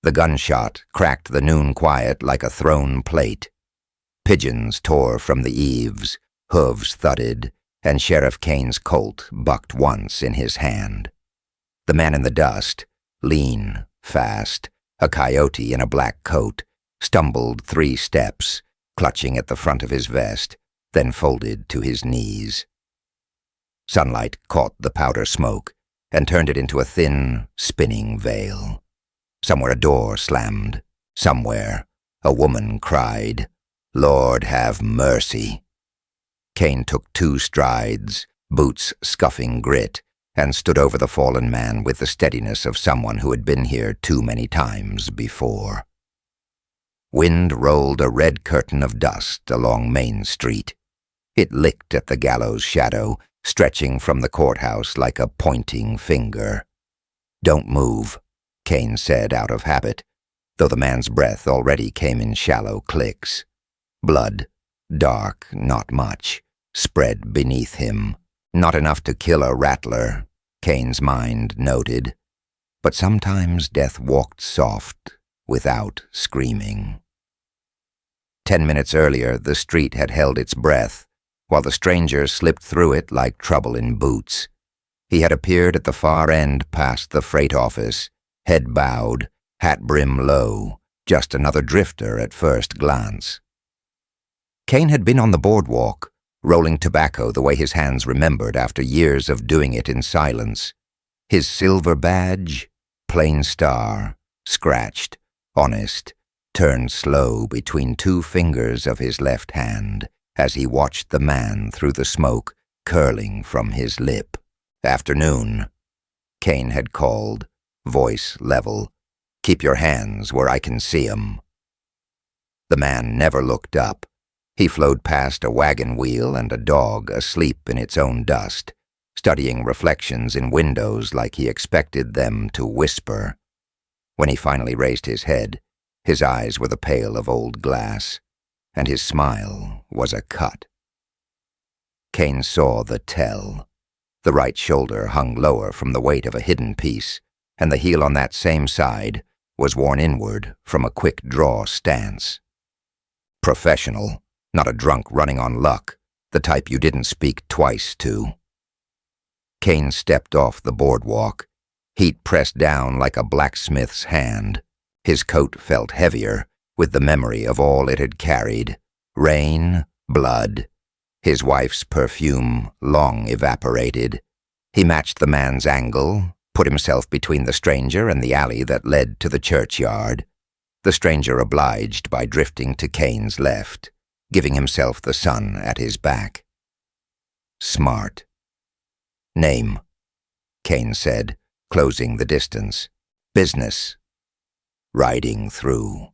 The gunshot cracked the noon quiet like a thrown plate. Pigeons tore from the eaves, hooves thudded, and Sheriff Kane's Colt bucked once in his hand. The man in the dust, lean, fast, a coyote in a black coat, stumbled 3 steps, clutching at the front of his vest, then folded to his knees. Sunlight caught the powder smoke and turned it into a thin, spinning veil. Somewhere a door slammed. Somewhere a woman cried, "Lord, have mercy." Kane took 2 strides, boots scuffing grit, and stood over the fallen man with the steadiness of someone who had been here too many times before. Wind rolled a red curtain of dust along Main Street. It licked at the gallows shadow, stretching from the courthouse like a pointing finger. "Don't move," Kane said out of habit, though the man's breath already came in shallow clicks. Blood, dark, not much, spread beneath him. Not enough to kill a rattler, Kane's mind noted. But sometimes death walked soft, without screaming. 10 minutes earlier, the street had held its breath, while the stranger slipped through it like trouble in boots. He had appeared at the far end past the freight office, head bowed, hat brim low, just another drifter at first glance. Kane had been on the boardwalk, rolling tobacco the way his hands remembered after years of doing it in silence. His silver badge, plain star, scratched, honest, turned slow between 2 fingers of his left hand as he watched the man through the smoke curling from his lip. "Afternoon," Kane had called, voice level. "Keep your hands where I can see 'em." The man never looked up. He flowed past a wagon wheel and a dog asleep in its own dust, studying reflections in windows like he expected them to whisper. When he finally raised his head, his eyes were the pale of old glass, and his smile was a cut. Kane saw the tell. The right shoulder hung lower from the weight of a hidden piece, and the heel on that same side was worn inward from a quick draw stance. Professional, not a drunk running on luck, the type you didn't speak twice to. Kane stepped off the boardwalk, heat pressed down like a blacksmith's hand. His coat felt heavier with the memory of all it had carried. Rain, blood, his wife's perfume long evaporated. He matched the man's angle, put himself between the stranger and the alley that led to the churchyard. The stranger obliged by drifting to Kane's left, giving himself the sun at his back. Smart. "Name," Kane said, closing the distance. "Business." "Riding through,"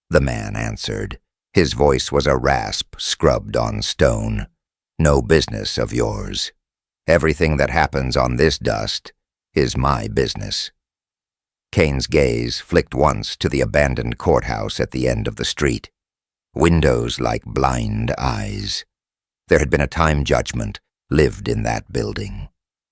the man answered. His voice was a rasp scrubbed on stone. "No business of yours. Everything that happens on this dust is my business." Kane's gaze flicked once to the abandoned courthouse at the end of the street. Windows like blind eyes. There had been a time judgment lived in that building.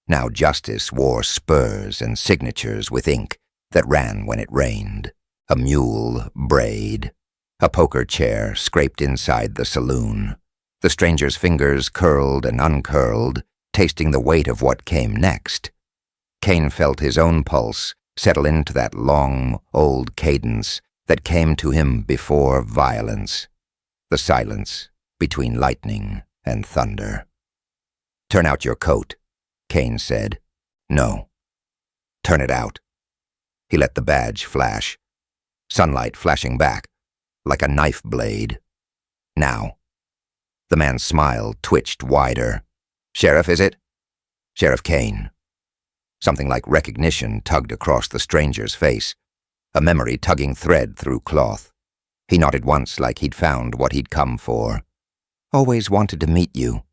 Now justice wore spurs and signatures with ink that ran when it rained. A mule brayed. A poker chair scraped inside the saloon. The stranger's fingers curled and uncurled, tasting the weight of what came next. Kane felt his own pulse settle into that long, old cadence that came to him before violence. The silence between lightning and thunder. "Turn out your coat," Kane said. "No." "Turn it out." He let the badge flash. Sunlight flashing back, like a knife blade. "Now." The man's smile twitched wider. "Sheriff, is it?" "Sheriff Kane." Something like recognition tugged across the stranger's face, a memory tugging thread through cloth. He nodded once like he'd found what he'd come for. "Always wanted to meet you."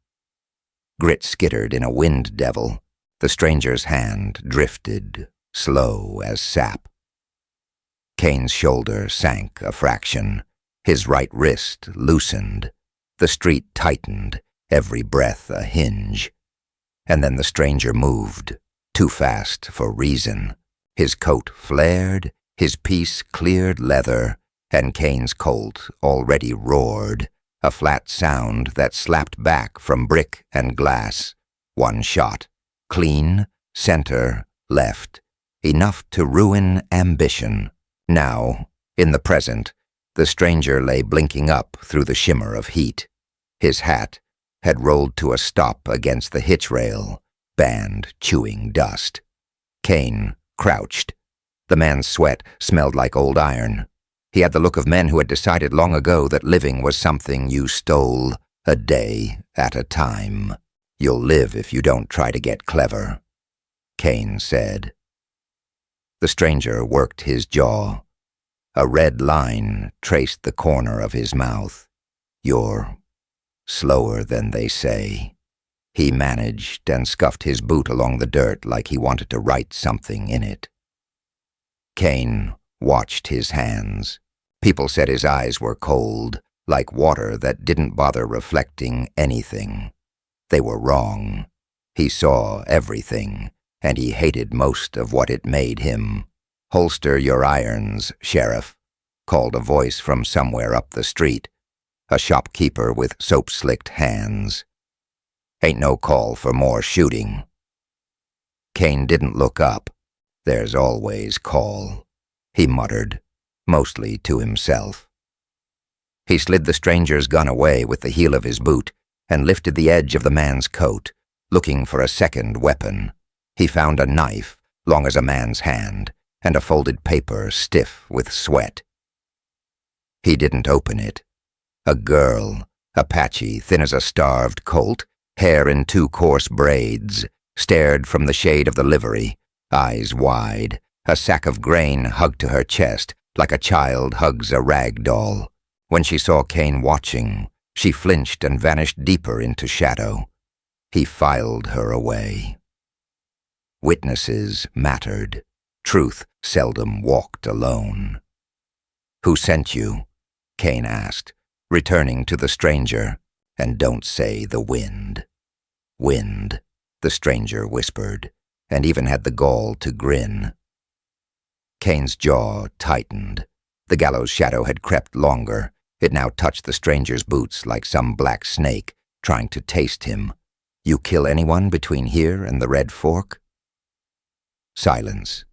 Grit skittered in a wind devil. The stranger's hand drifted, slow as sap. Kane's shoulder sank a fraction. His right wrist loosened. The street tightened, every breath a hinge. And then the stranger moved, too fast for reason. His coat flared, His piece cleared leather, and Kane's Colt already roared, a flat sound that slapped back from brick and glass. One shot. Clean, center, left. Enough to ruin ambition. Now, in the present, the stranger lay blinking up through the shimmer of heat. His hat had rolled to a stop against the hitch rail, band chewing dust. Kane crouched. The man's sweat smelled like old iron. He had the look of men who had decided long ago that living was something you stole a day at a time. You'll live if you don't try to get clever, Kane said. The stranger worked his jaw. A red line traced the corner of his mouth. You're slower than they say. He managed and scuffed his boot along the dirt like he wanted to write something in it. Kane watched his hands. People said his eyes were cold, like water that didn't bother reflecting anything. They were wrong. He saw everything, and he hated most of what it made him. "Holster your irons, Sheriff," called a voice from somewhere up the street. A shopkeeper with soap-slicked hands. "Ain't no call for more shooting." Kane didn't look up. "There's always call," he muttered, mostly to himself. He slid the stranger's gun away with the heel of his boot and lifted the edge of the man's coat, looking for a second weapon. He found a knife, long as a man's hand, and a folded paper stiff with sweat. He didn't open it. A girl, Apache, thin as a starved colt, hair in 2 coarse braids, stared from the shade of the livery, eyes wide, a sack of grain hugged to her chest like a child hugs a rag doll. When she saw Kane watching, she flinched and vanished deeper into shadow. He filed her away. Witnesses mattered. Truth seldom walked alone. "Who sent you?" Kane asked, returning to the stranger. "And don't say the wind." "Wind," the stranger whispered, and even had the gall to grin. Kane's jaw tightened. The gallows shadow had crept longer. It now touched the stranger's boots like some black snake, trying to taste him. "You kill anyone between here and the Red Fork?" Silence.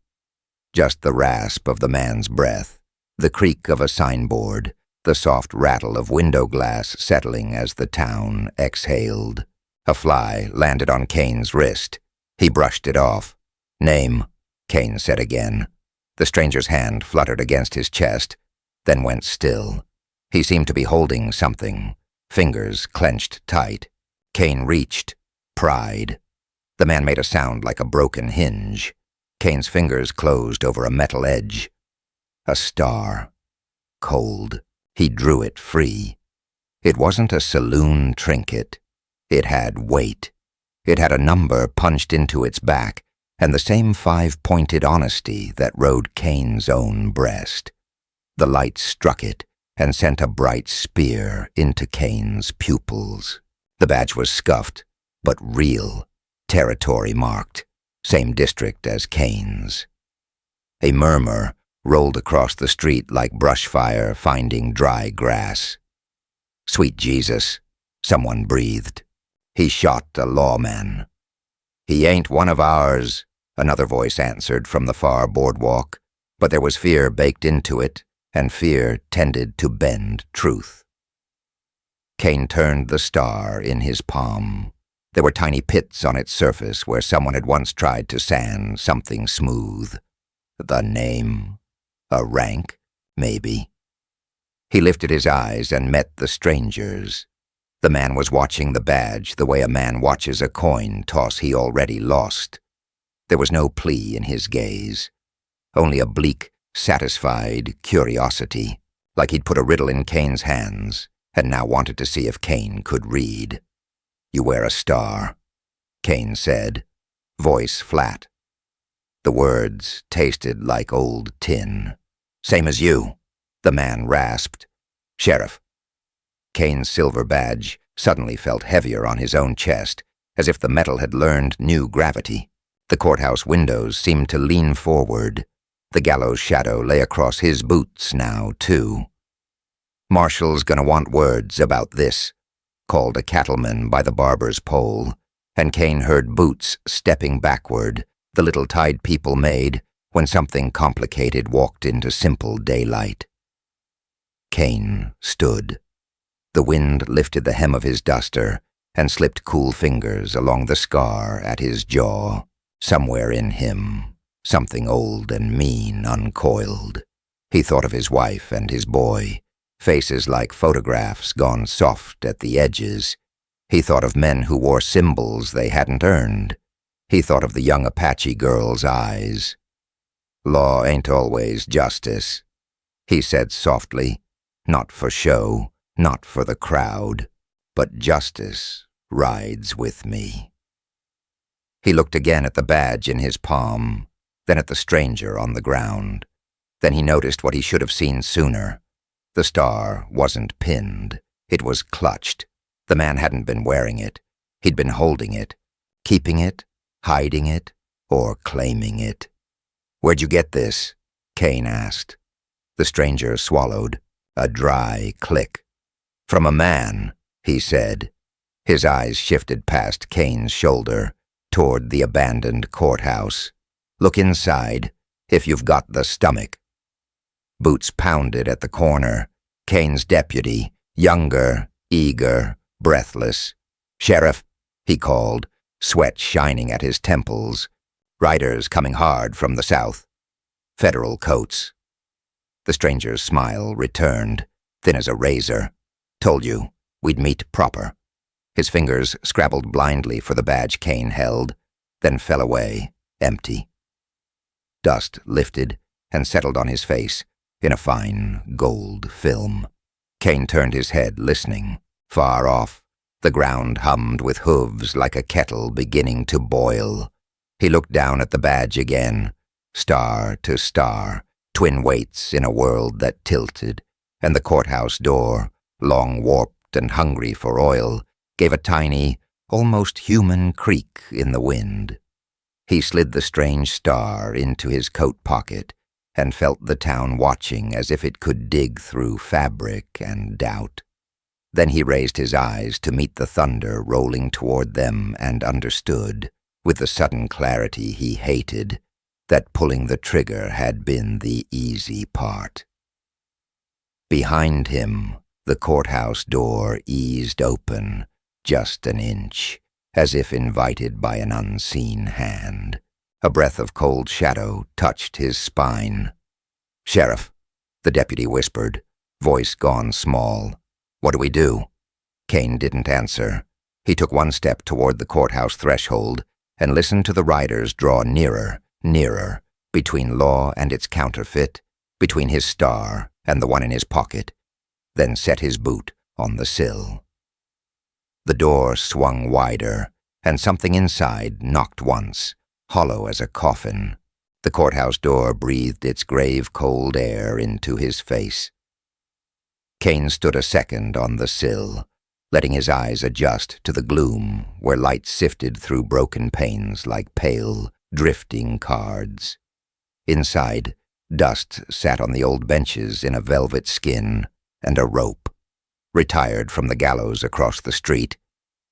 Just the rasp of the man's breath, the creak of a signboard, the soft rattle of window glass settling as the town exhaled. A fly landed on Kane's wrist. He brushed it off. "Name," Kane said again. The stranger's hand fluttered against his chest, then went still. He seemed to be holding something, fingers clenched tight. Kane reached, pried. The man made a sound like a broken hinge. Kane's fingers closed over a metal edge. A star. Cold. He drew it free. It wasn't a saloon trinket. It had weight. It had a number punched into its back, and the same 5-pointed honesty that rode Kane's own breast. The light struck it and sent a bright spear into Kane's pupils. The badge was scuffed, but real, territory marked, same district as Kane's. A murmur rolled across the street like brush fire finding dry grass. "Sweet Jesus," someone breathed. "He shot a lawman." "He ain't one of ours," another voice answered from the far boardwalk, but there was fear baked into it, and fear tended to bend truth. Kane turned the star in his palm. There were tiny pits on its surface where someone had once tried to sand something smooth. The name? A rank? Maybe. He lifted his eyes and met the stranger's. The man was watching the badge the way a man watches a coin toss he already lost. There was no plea in his gaze, only a bleak, satisfied curiosity, like he'd put a riddle in Kane's hands and now wanted to see if Kane could read. "You wear a star," Kane said, voice flat. The words tasted like old tin. "Same as you," the man rasped. "Sheriff." Kane's silver badge suddenly felt heavier on his own chest, as if the metal had learned new gravity. The courthouse windows seemed to lean forward. The gallows shadow lay across his boots now, too. "Marshall's gonna want words about this," called a cattleman by the barber's pole, and Kane heard boots stepping backward, the little tide people made when something complicated walked into simple daylight. Kane stood. The wind lifted the hem of his duster and slipped cool fingers along the scar at his jaw. Somewhere in him, something old and mean uncoiled. He thought of his wife and his boy, faces like photographs gone soft at the edges. He thought of men who wore symbols they hadn't earned. He thought of the young Apache girl's eyes. "Law ain't always justice," he said softly, "not for show, not for the crowd, but justice rides with me." He looked again at the badge in his palm, then at the stranger on the ground. Then he noticed what he should have seen sooner. The star wasn't pinned. It was clutched. The man hadn't been wearing it. He'd been holding it, keeping it, hiding it, or claiming it. "Where'd you get this?" Kane asked. The stranger swallowed, a dry click. "From a man," he said. His eyes shifted past Kane's shoulder, toward the abandoned courthouse. "Look inside, if you've got the stomach." Boots pounded at the corner. Kane's deputy, younger, eager, breathless. "Sheriff," he called, sweat shining at his temples. "Riders coming hard from the south. Federal coats." The stranger's smile returned, thin as a razor. "Told you, we'd meet proper." His fingers scrabbled blindly for the badge Kane held, then fell away, empty. Dust lifted and settled on his face in a fine gold film. Kane turned his head, listening. Far off, the ground hummed with hooves like a kettle beginning to boil. He looked down at the badge again, star to star, twin weights in a world that tilted, and the courthouse door, long warped and hungry for oil, gave a tiny, almost human creak in the wind. He slid the strange star into his coat pocket and felt the town watching as if it could dig through fabric and doubt. Then he raised his eyes to meet the thunder rolling toward them and understood, with the sudden clarity he hated, that pulling the trigger had been the easy part. Behind him, the courthouse door eased open, just an inch, as if invited by an unseen hand. A breath of cold shadow touched his spine. "Sheriff," the deputy whispered, voice gone small. "What do we do?" Kane didn't answer. He took one step toward the courthouse threshold and listened to the riders draw nearer, nearer, between Law and its counterfeit, between his star and the one in his pocket, then set his boot on the sill. The door swung wider, and something inside knocked once, hollow as a coffin. The courthouse door breathed its grave cold air into his face. Kane stood a second on the sill, letting his eyes adjust to the gloom where light sifted through broken panes like pale, drifting cards. Inside, dust sat on the old benches in a velvet skin and a rope, retired from the gallows across the street,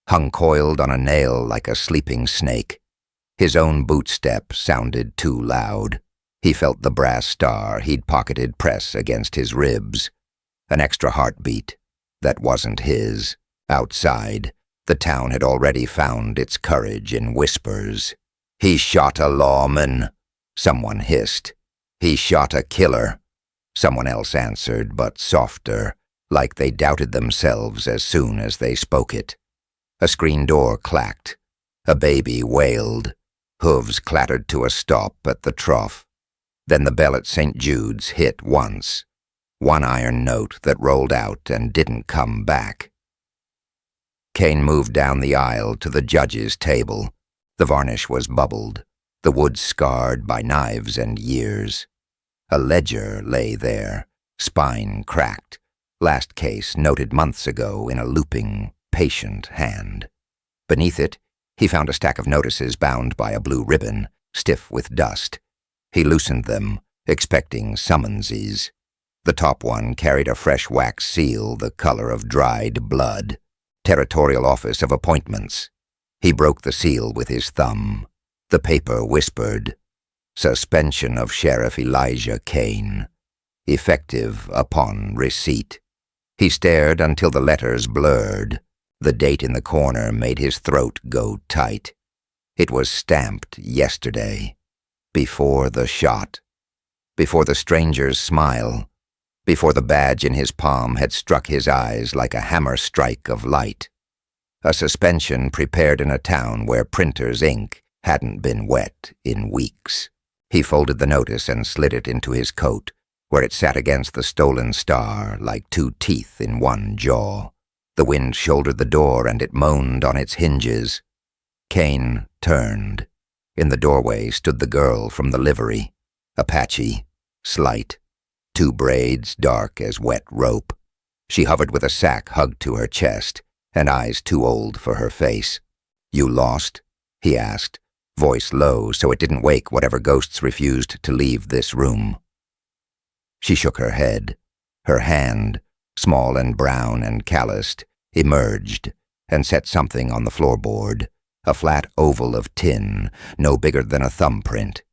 hung coiled on a nail like a sleeping snake. His own bootstep sounded too loud. He felt the brass star he'd pocketed press against his ribs. An extra heartbeat that wasn't his. Outside, the town had already found its courage in whispers. "He shot a lawman," someone hissed. "He shot a killer," someone else answered, but softer, like they doubted themselves as soon as they spoke it. A screen door clacked. A baby wailed. Hooves clattered to a stop at the trough. Then the bell at St. Jude's hit once. One iron note that rolled out and didn't come back. Kane moved down the aisle to the judge's table. The varnish was bubbled, the wood scarred by knives and years. A ledger lay there, spine cracked, last case noted months ago in a looping, patient hand. Beneath it, he found a stack of notices bound by a blue ribbon, stiff with dust. He loosened them, expecting summonses. The top one carried a fresh wax seal the color of dried blood. Territorial Office of Appointments. He broke the seal with his thumb. The paper whispered, "Suspension of Sheriff Elijah Kane. Effective upon receipt." He stared until the letters blurred. The date in the corner made his throat go tight. It was stamped yesterday. Before the shot. Before the stranger's smile. Before the badge in his palm had struck his eyes like a hammer strike of light. A suspension prepared in a town where printer's ink hadn't been wet in weeks. He folded the notice and slid it into his coat, where it sat against the stolen star like two teeth in one jaw. The wind shouldered the door and it moaned on its hinges. Kane turned. In the doorway stood the girl from the livery, Apache, slight, two braids dark as wet rope. She hovered with a sack hugged to her chest, and eyes too old for her face. "You lost?" he asked, voice low so it didn't wake whatever ghosts refused to leave this room. She shook her head. Her hand, small and brown and calloused, emerged and set something on the floorboard, a flat oval of tin, no bigger than a thumbprint.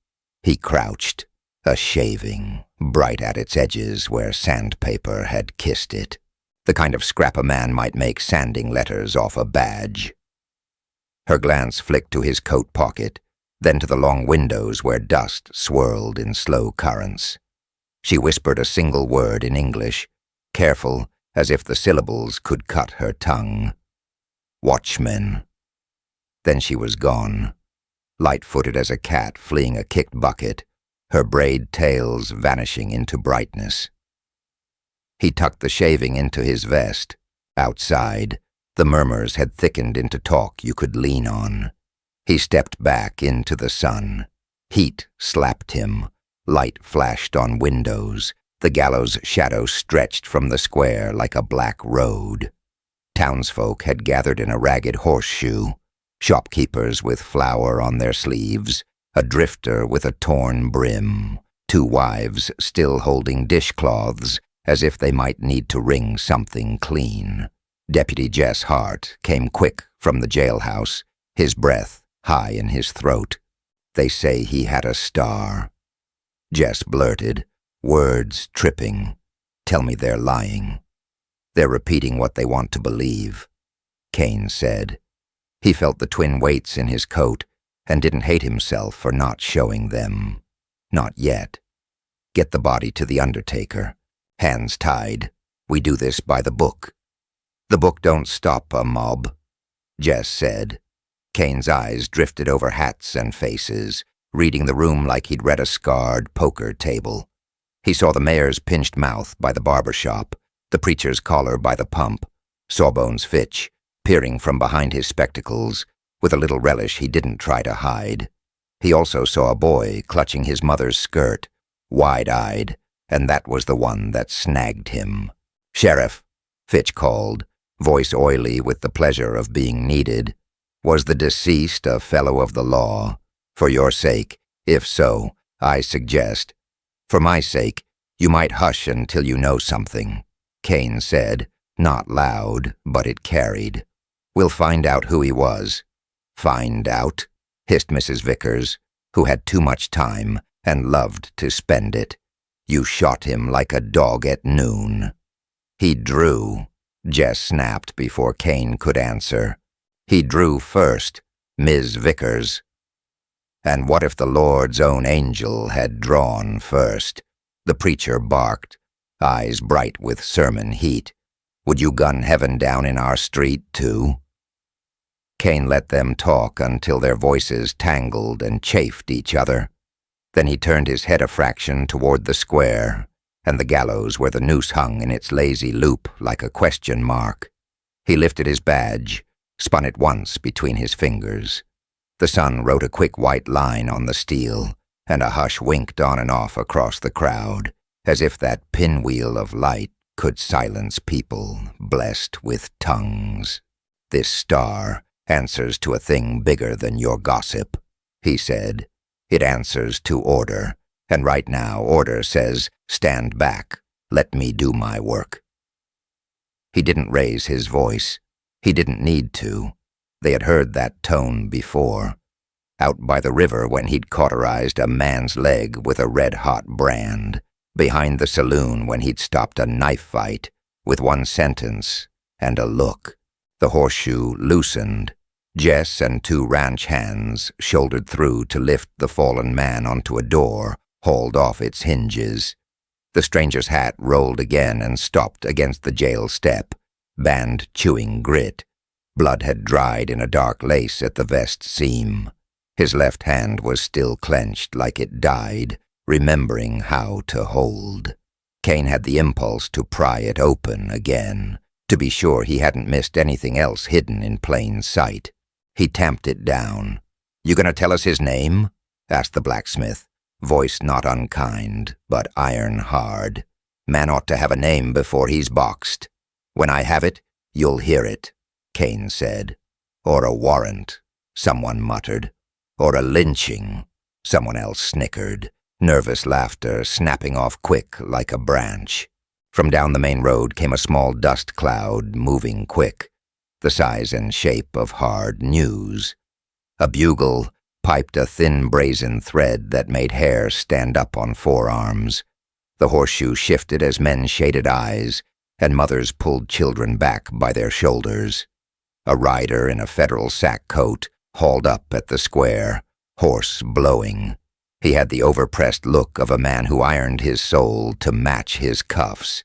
He crouched, a shaving, bright at its edges where sandpaper had kissed it, the kind of scrap a man might make sanding letters off a badge. Her glance flicked to his coat pocket, then to the long windows where dust swirled in slow currents. She whispered a single word in English, careful as if the syllables could cut her tongue. "Watchmen." Then she was gone, light-footed as a cat fleeing a kicked bucket, her braid tails vanishing into brightness. He tucked the shaving into his vest. Outside, the murmurs had thickened into talk you could lean on. He stepped back into the sun. Heat slapped him. Light flashed on windows. The Gallows shadow stretched from the square like a black road. Townsfolk had gathered in a ragged horseshoe, shopkeepers with flour on their sleeves, a drifter with a torn brim, two wives still holding dishcloths as if they might need to wring something clean. Deputy Jess Hart came quick from the jailhouse, his breath high in his throat. "They say he had a star." Jess blurted, words tripping. "Tell me they're lying." "They're repeating what they want to believe," Kane said. He felt the twin weights in his coat and didn't hate himself for not showing them. Not yet. "Get the body to the undertaker. Hands tied. We do this by the book." "The book don't stop a mob," Jess said. Kane's eyes drifted over hats and faces, reading the room like he'd read a scarred poker table. He saw the mayor's pinched mouth by the barber shop, the preacher's collar by the pump, Sawbones Fitch, peering from behind his spectacles, with a little relish he didn't try to hide. He also saw a boy clutching his mother's skirt, wide-eyed, and that was the one that snagged him. "Sheriff," Fitch called, voice oily with the pleasure of being needed. "Was the deceased a fellow of the law? For your sake, if so, I suggest—" "For my sake, you might hush until you know something," Kane said, not loud, but it carried. "We'll find out who he was." "Find out?" hissed Mrs. Vickers, who had too much time and loved to spend it. "You shot him like a dog at noon." "He drew," Jess snapped before Kane could answer. "He drew first, Ms. Vickers." "And what if the Lord's own angel had drawn first?" The preacher barked, eyes bright with sermon heat. "Would you gun heaven down in our street, too?" Kane let them talk until their voices tangled and chafed each other. Then he turned his head a fraction toward the square, and the gallows where the noose hung in its lazy loop like a question mark. He lifted his badge, spun it once between his fingers. The sun wrote a quick white line on the steel, and a hush winked on and off across the crowd, as if that pinwheel of light could silence people blessed with tongues. "This star answers to a thing bigger than your gossip," he said. "It answers to order, And right now, order says, stand back. Let me do my work. He didn't raise his voice. He didn't need to. They had heard that tone before. Out by the river when he'd cauterized a man's leg with a red-hot brand. Behind the saloon when he'd stopped a knife fight with one sentence and a look. The horseshoe loosened. Jess and two ranch hands shouldered through to lift the fallen man onto a door, hauled off its hinges. The stranger's hat rolled again and stopped against the jail step, band chewing grit. Blood had dried in a dark lace at the vest seam. His left hand was still clenched like it died, remembering how to hold. Kane had the impulse to pry it open again, to be sure he hadn't missed anything else hidden in plain sight. He tamped it down. "You gonna tell us his name?" asked the blacksmith, voice not unkind, but iron hard. "Man ought to have a name before he's boxed. When I have it, you'll hear it," Kane said. "Or a warrant," someone muttered. "Or a lynching," someone else snickered, nervous laughter snapping off quick like a branch. From down the main road came a small dust cloud, moving quick, the size and shape of hard news. A bugle piped a thin brazen thread that made hair stand up on forearms. The horseshoe shifted as men shaded eyes, and mothers pulled children back by their shoulders. A rider in a federal sack coat hauled up at the square, horse blowing. He had the overpressed look of a man who ironed his soul to match his cuffs.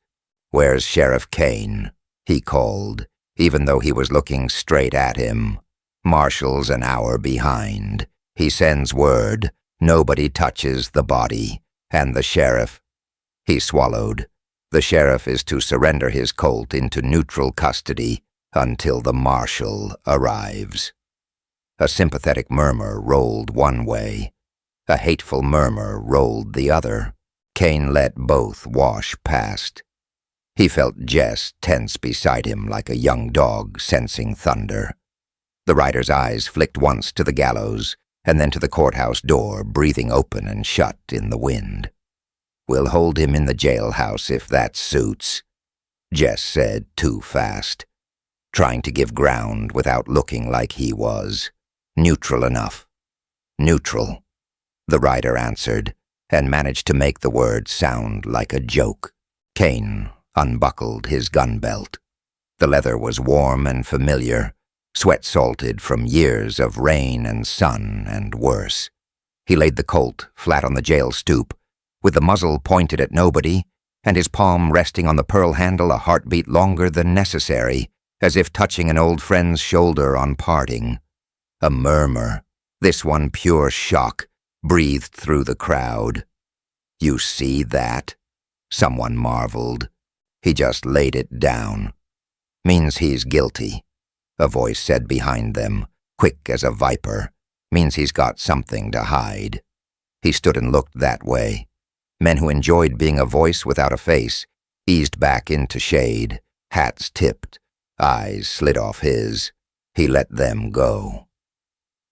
"Where's Sheriff Kane?" he called, even though he was looking straight at him. "Marshal's an hour behind. He sends word, nobody touches the body, and the sheriff—" He swallowed. "The sheriff is to surrender his colt into neutral custody until the marshal arrives." A sympathetic murmur rolled one way. A hateful murmur rolled the other. Kane let both wash past. He felt Jess tense beside him like a young dog sensing thunder. The rider's eyes flicked once to the gallows, and then to the courthouse door, breathing open and shut in the wind. "We'll hold him in the jailhouse if that suits," Jess said too fast, trying to give ground without looking like he was. "Neutral enough." "Neutral," the rider answered, and managed to make the word sound like a joke. Kane unbuckled his gun belt. The leather was warm and familiar, sweat-salted from years of rain and sun and worse. He laid the Colt flat on the jail stoop, with the muzzle pointed at nobody, and his palm resting on the pearl handle a heartbeat longer than necessary, as if touching an old friend's shoulder on parting. A murmur, this one pure shock, breathed through the crowd. "You see that?" someone marveled. "He just laid it down." "Means he's guilty," a voice said behind them, quick as a viper. "Means he's got something to hide." He stood and looked that way. Men who enjoyed being a voice without a face eased back into shade, hats tipped, eyes slid off his. He let them go.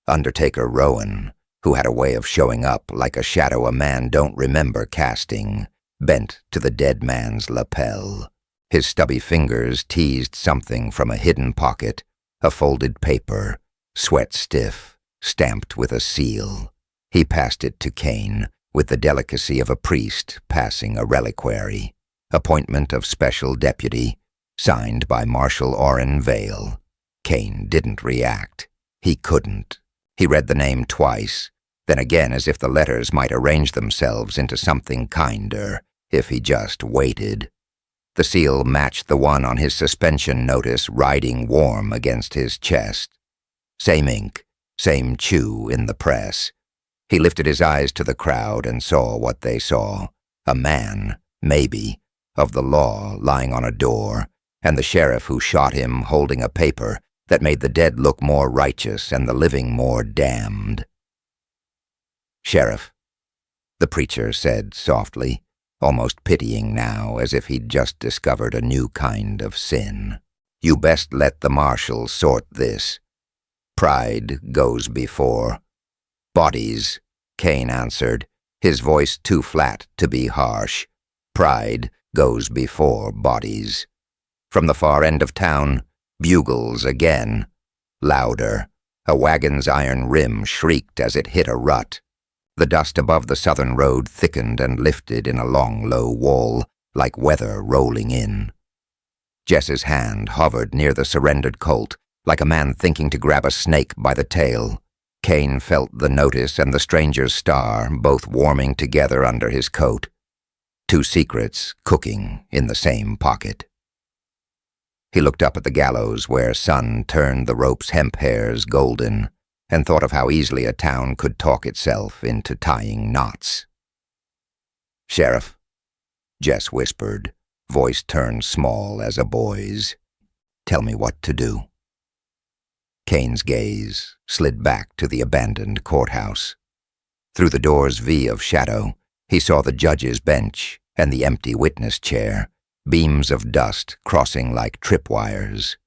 Undertaker Rowan, who had a way of showing up like a shadow a man don't remember casting, bent to the dead man's lapel. His stubby fingers teased something from a hidden pocket, a folded paper, sweat stiff, stamped with a seal. He passed it to Kane with the delicacy of a priest passing a reliquary. Appointment of special deputy, signed by Marshal Orrin Vale. Kane didn't react. He couldn't. He read the name twice, then again as if the letters might arrange themselves into something kinder if he just waited. The seal matched the one on his suspension notice riding warm against his chest. Same ink, same chew in the press. He lifted his eyes to the crowd and saw what they saw. A man, maybe, of the law lying on a door, and the sheriff who shot him holding a paper that made the dead look more righteous and the living more damned. "Sheriff," the preacher said softly, almost pitying now as if he'd just discovered a new kind of sin. "You best let the marshal sort this. Pride goes before." "Bodies," Kane answered, his voice too flat to be harsh. Pride goes before bodies. From the far end of town, bugles again. Louder. A wagon's iron rim shrieked as it hit a rut. The dust above the southern road thickened and lifted in a long, low wall, like weather rolling in. Jess's hand hovered near the surrendered colt, like a man thinking to grab a snake by the tail. Kane felt the notice and the stranger's star both warming together under his coat. Two secrets cooking in the same pocket. He looked up at the gallows where sun turned the rope's hemp hairs golden, and thought of how easily a town could talk itself into tying knots. "Sheriff," Jess whispered, voice turned small as a boy's. "Tell me what to do." Kane's gaze slid back to the abandoned courthouse. Through the door's V of shadow, he saw the judge's bench and the empty witness chair, beams of dust crossing like tripwires.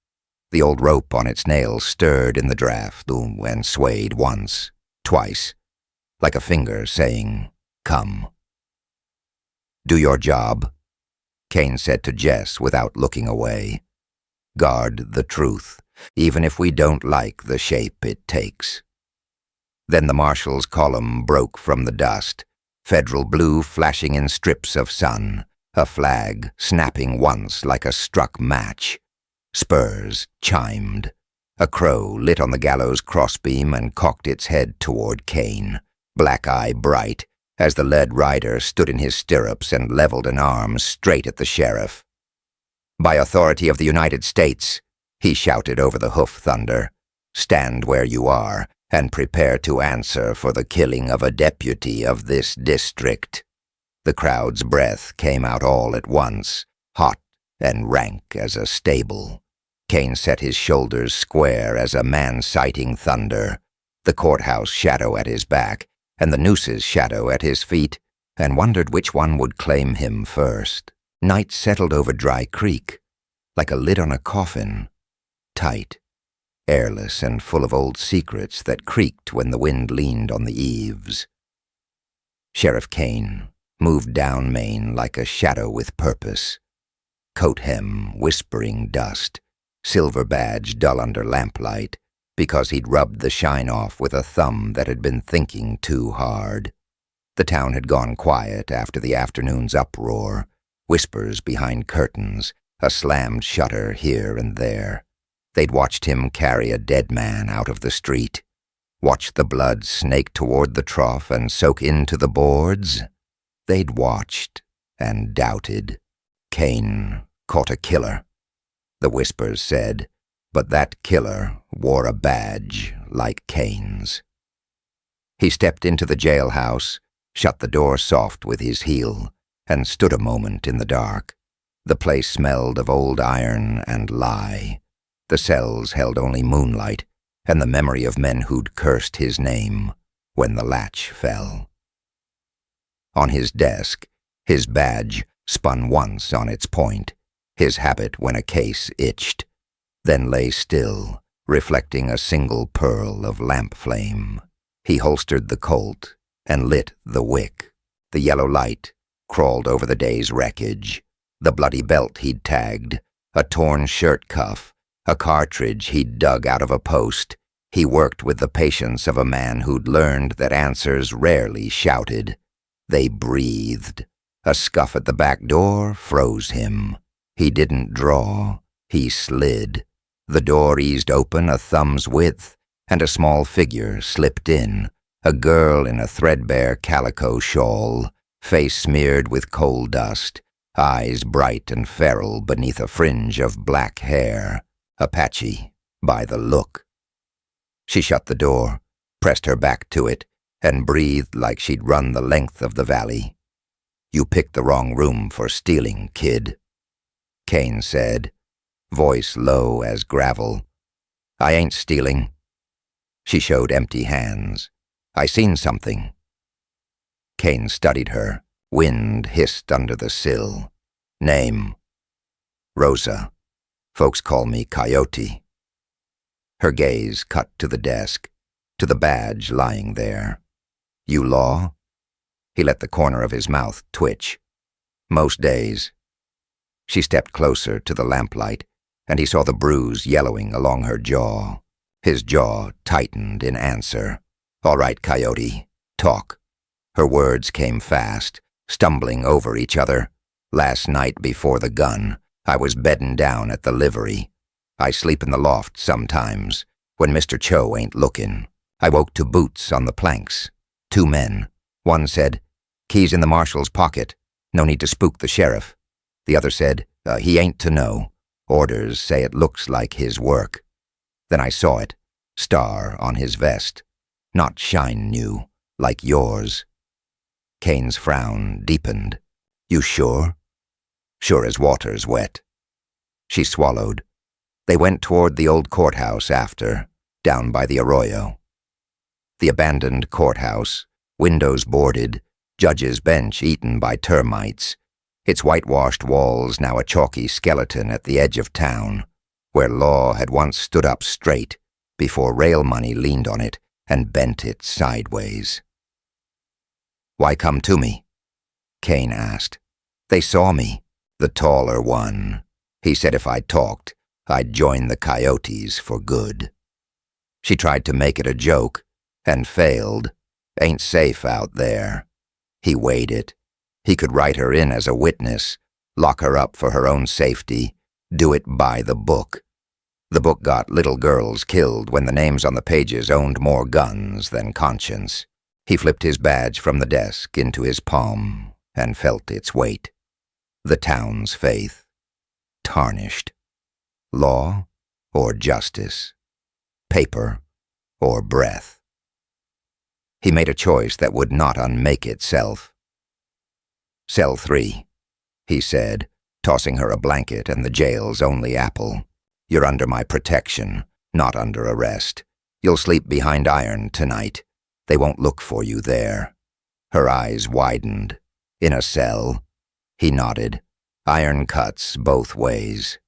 The old rope on its nails stirred in the draft and swayed once, twice, like a finger saying, "Come." "Do your job," Kane said to Jess without looking away. "Guard the truth, even if we don't like the shape it takes." Then the marshal's column broke from the dust, federal blue flashing in strips of sun, a flag snapping once like a struck match. Spurs chimed. A crow lit on the gallows crossbeam and cocked its head toward Kane, black eye bright, as the lead rider stood in his stirrups and leveled an arm straight at the sheriff. "By authority of the United States," he shouted over the hoof thunder, "stand where you are and prepare to answer for the killing of a deputy of this district." The crowd's breath came out all at once, hot and rank as a stable. Kane set his shoulders square as a man sighting thunder, the courthouse shadow at his back and the nooses shadow at his feet, and wondered which one would claim him first. Night settled over Dry Creek, like a lid on a coffin, tight, airless and full of old secrets that creaked when the wind leaned on the eaves. Sheriff Kane moved down Main like a shadow with purpose. Coat hem whispering dust, silver badge dull under lamplight, because he'd rubbed the shine off with a thumb that had been thinking too hard. The town had gone quiet after the afternoon's uproar, whispers behind curtains, a slammed shutter here and there. They'd watched him carry a dead man out of the street, watched the blood snake toward the trough and soak into the boards. They'd watched and doubted. Kane caught a killer, the whispers said, but that killer wore a badge like Kane's. He stepped into the jailhouse, shut the door soft with his heel, and stood a moment in the dark. The place smelled of old iron and lie. The cells held only moonlight and the memory of men who'd cursed his name when the latch fell. On his desk, his badge spun once on its point, his habit when a case itched, then lay still, reflecting a single pearl of lamp flame. He holstered the Colt and lit the wick. The yellow light crawled over the day's wreckage, the bloody belt he'd tagged, a torn shirt cuff, a cartridge he'd dug out of a post. He worked with the patience of a man who'd learned that answers rarely shouted. They breathed. A scuff at the back door froze him. He didn't draw. He slid. The door eased open a thumb's width, and a small figure slipped in, a girl in a threadbare calico shawl, face smeared with coal dust, eyes bright and feral beneath a fringe of black hair, Apache by the look. She shut the door, pressed her back to it, and breathed like she'd run the length of the valley. "You picked the wrong room for stealing, kid," Kane said, voice low as gravel. "I ain't stealing." She showed empty hands. "I seen something." Kane studied her. Wind hissed under the sill. "Name?" "Rosa. Folks call me Coyote." Her gaze cut to the desk, to the badge lying there. "You law?" He let the corner of his mouth twitch. Most days. She stepped closer to the lamplight, and he saw the bruise yellowing along her jaw. His jaw tightened in answer. "All right, Coyote, talk." Her words came fast, stumbling over each other. "Last night before the gun, I was bedding down at the livery. I sleep in the loft sometimes, when Mr. Cho ain't looking. I woke to boots on the planks. 2 men. One said, 'Keys in the marshal's pocket. No need to spook the sheriff.' The other said, 'He ain't to know. Orders say it looks like his work.' Then I saw it, star on his vest. Not shine new, like yours." Kane's frown deepened. "You sure?" "Sure as water's wet." She swallowed. They went toward the old courthouse after, down by the arroyo. The abandoned courthouse, windows boarded, judge's bench eaten by termites, its whitewashed walls now a chalky skeleton at the edge of town, where law had once stood up straight before rail money leaned on it and bent it sideways. "Why come to me?" Kane asked. "They saw me, the taller one. He said if I talked, I'd join the coyotes for good." She tried to make it a joke, and failed. "Ain't safe out there." He weighed it. He could write her in as a witness, lock her up for her own safety, do it by the book. The book got little girls killed when the names on the pages owned more guns than conscience. He flipped his badge from the desk into his palm and felt its weight. The town's faith. Tarnished. Law or justice. Paper or breath. He made a choice that would not unmake itself. "Cell 3, he said, tossing her a blanket and the jail's only apple. "You're under my protection, not under arrest. You'll sleep behind iron tonight. They won't look for you there." Her eyes widened. "In a cell?" He nodded. "Iron cuts both ways."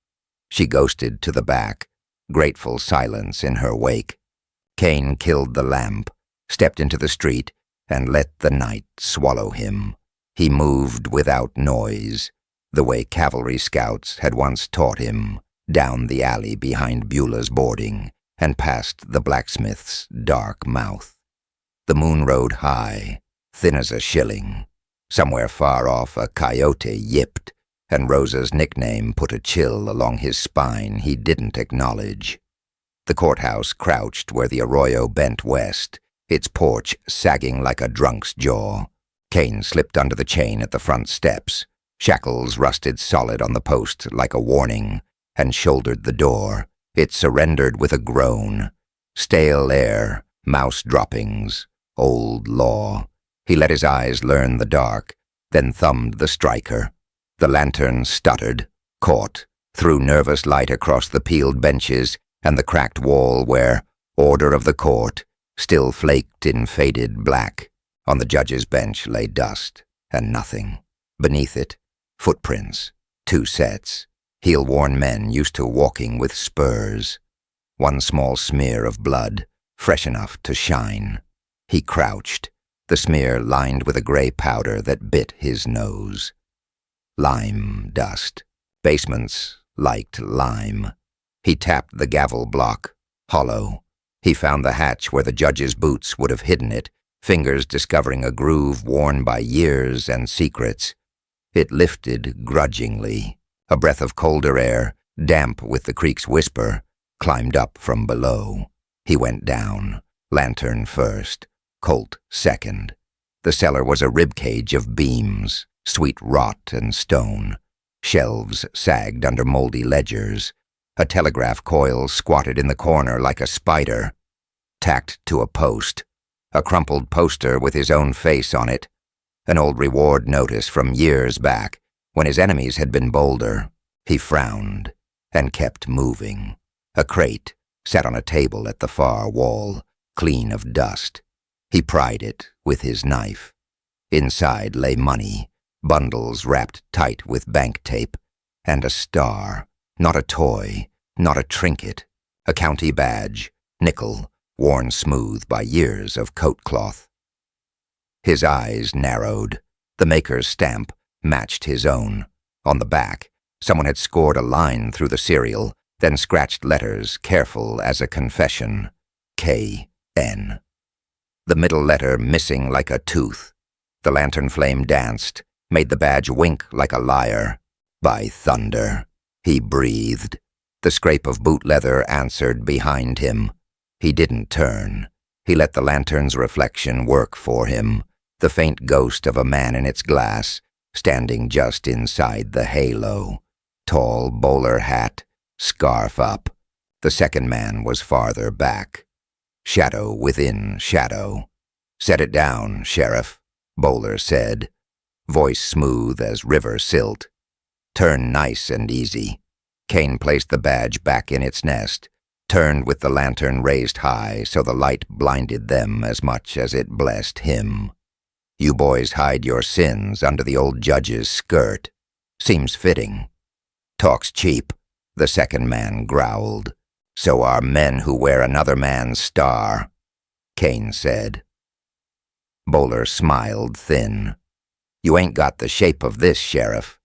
She ghosted to the back, grateful silence in her wake. Kane killed the lamp, stepped into the street, and let the night swallow him. He moved without noise, the way cavalry scouts had once taught him, down the alley behind Beulah's boarding and past the blacksmith's dark mouth. The moon rode high, thin as a shilling. Somewhere far off a coyote yipped, and Rosa's nickname put a chill along his spine he didn't acknowledge. The courthouse crouched where the arroyo bent west, its porch sagging like a drunk's jaw. Kane slipped under the chain at the front steps. Shackles rusted solid on the post like a warning, and shouldered the door. It surrendered with a groan. Stale air, mouse droppings, old law. He let his eyes learn the dark, then thumbed the striker. The lantern stuttered, caught, threw nervous light across the peeled benches and the cracked wall where, order of the court, still flaked in faded black. On the judge's bench lay dust and nothing. Beneath it, footprints, 2 sets, heel-worn men used to walking with spurs. One small smear of blood, fresh enough to shine. He crouched, the smear lined with a gray powder that bit his nose. Lime dust. Basements liked lime. He tapped the gavel block, hollow. He found the hatch where the judge's boots would have hidden it, fingers discovering a groove worn by years and secrets. It lifted grudgingly. A breath of colder air, damp with the creek's whisper, climbed up from below. He went down, lantern first, Colt second. The cellar was a ribcage of beams, sweet rot and stone. Shelves sagged under moldy ledgers. A telegraph coil squatted in the corner like a spider, tacked to a post. A crumpled poster with his own face on it. An old reward notice from years back, when his enemies had been bolder. He frowned and kept moving. A crate sat on a table at the far wall, clean of dust. He pried it with his knife. Inside lay money, bundles wrapped tight with bank tape, and a star, not a toy, not a trinket, a county badge, nickel, worn smooth by years of coat cloth. His eyes narrowed. The maker's stamp matched his own. On the back, someone had scored a line through the serial, then scratched letters careful as a confession. K.N. The middle letter missing like a tooth. The lantern flame danced, made the badge wink like a liar. By thunder, he breathed. The scrape of boot leather answered behind him. He didn't turn. He let the lantern's reflection work for him, the faint ghost of a man in its glass, standing just inside the halo. Tall bowler hat, scarf up. The second man was farther back. Shadow within shadow. "Set it down, Sheriff," Bowler said, voice smooth as river silt. "Turn nice and easy." Kane placed the badge back in its nest, turned with the lantern raised high so the light blinded them as much as it blessed him. "You boys hide your sins under the old judge's skirt. Seems fitting." "Talk's cheap," the second man growled. "So are men who wear another man's star," Kane said. Bowler smiled thin. "You ain't got the shape of this, Sheriff.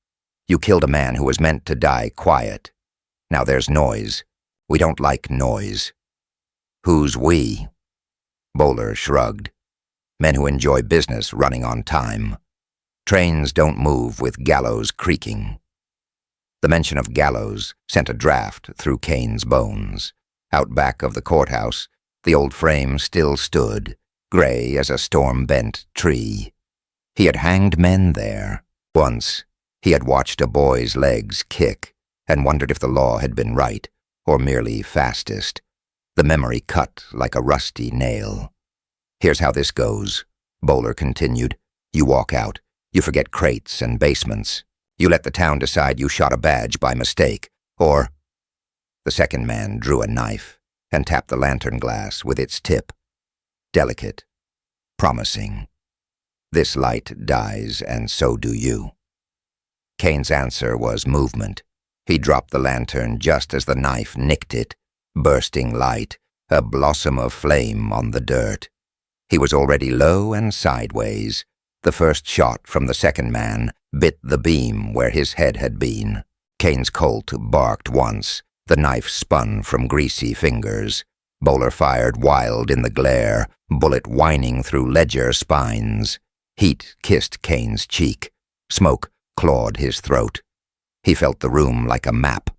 You killed a man who was meant to die quiet. Now there's noise. We don't like noise." "Who's we?" Bowler shrugged. "Men who enjoy business running on time. Trains don't move with Gallows creaking." The mention of Gallows sent a draft through Kane's bones. Out back of the courthouse, the old frame still stood, gray as a storm-bent tree. He had hanged men there. Once, he had watched a boy's legs kick and wondered if the law had been right or merely fastest. The memory cut like a rusty nail. "Here's how this goes," Bowler continued. "You walk out. You forget crates and basements. You let the town decide you shot a badge by mistake, or—" The second man drew a knife and tapped the lantern glass with its tip. Delicate, promising. "This light dies, and so do you." Kane's answer was movement. He dropped the lantern just as the knife nicked it, bursting light, a blossom of flame on the dirt. He was already low and sideways. The first shot from the second man bit the beam where his head had been. Kane's Colt barked once. The knife spun from greasy fingers. Bowler fired wild in the glare, bullet whining through ledger spines. Heat kissed Kane's cheek. Smoke clawed his throat. He felt the room like a map.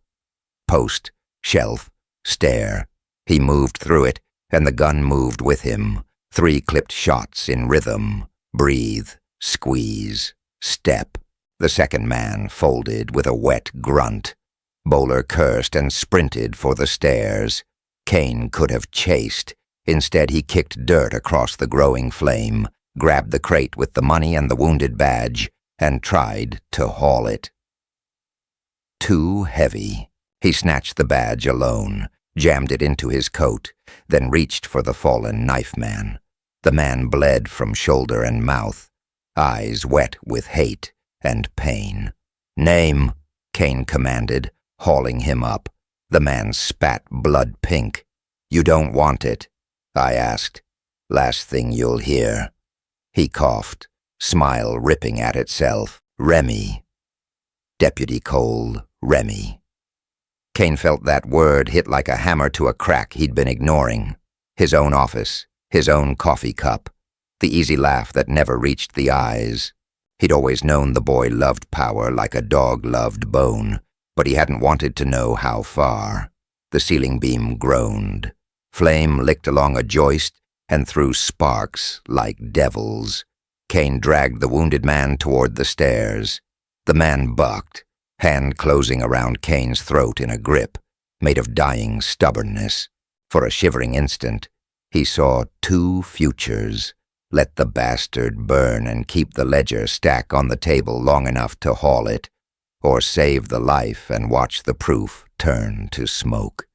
Post, shelf, stair. He moved through it, and the gun moved with him. 3 clipped shots in rhythm. Breathe, squeeze, step. The second man folded with a wet grunt. Bowler cursed and sprinted for the stairs. Kane could have chased. Instead, he kicked dirt across the growing flame, grabbed the crate with the money and the wounded badge, and tried to haul it. Too heavy. He snatched the badge alone, jammed it into his coat, then reached for the fallen knife man. The man bled from shoulder and mouth, eyes wet with hate and pain. "Name," Kane commanded, hauling him up. The man spat blood pink. "You don't want it?" I asked. "Last thing you'll hear." He coughed, smile ripping at itself. "Remy." Deputy Cole, Remy. Kane felt that word hit like a hammer to a crack he'd been ignoring. His own office, his own coffee cup, the easy laugh that never reached the eyes. He'd always known the boy loved power like a dog loved bone, but he hadn't wanted to know how far. The ceiling beam groaned. Flame licked along a joist and threw sparks like devils. Kane dragged the wounded man toward the stairs. The man bucked, hand closing around Kane's throat in a grip, made of dying stubbornness. For a shivering instant, he saw 2 futures. Let the bastard burn and keep the ledger stack on the table long enough to haul it, or save the life and watch the proof turn to smoke.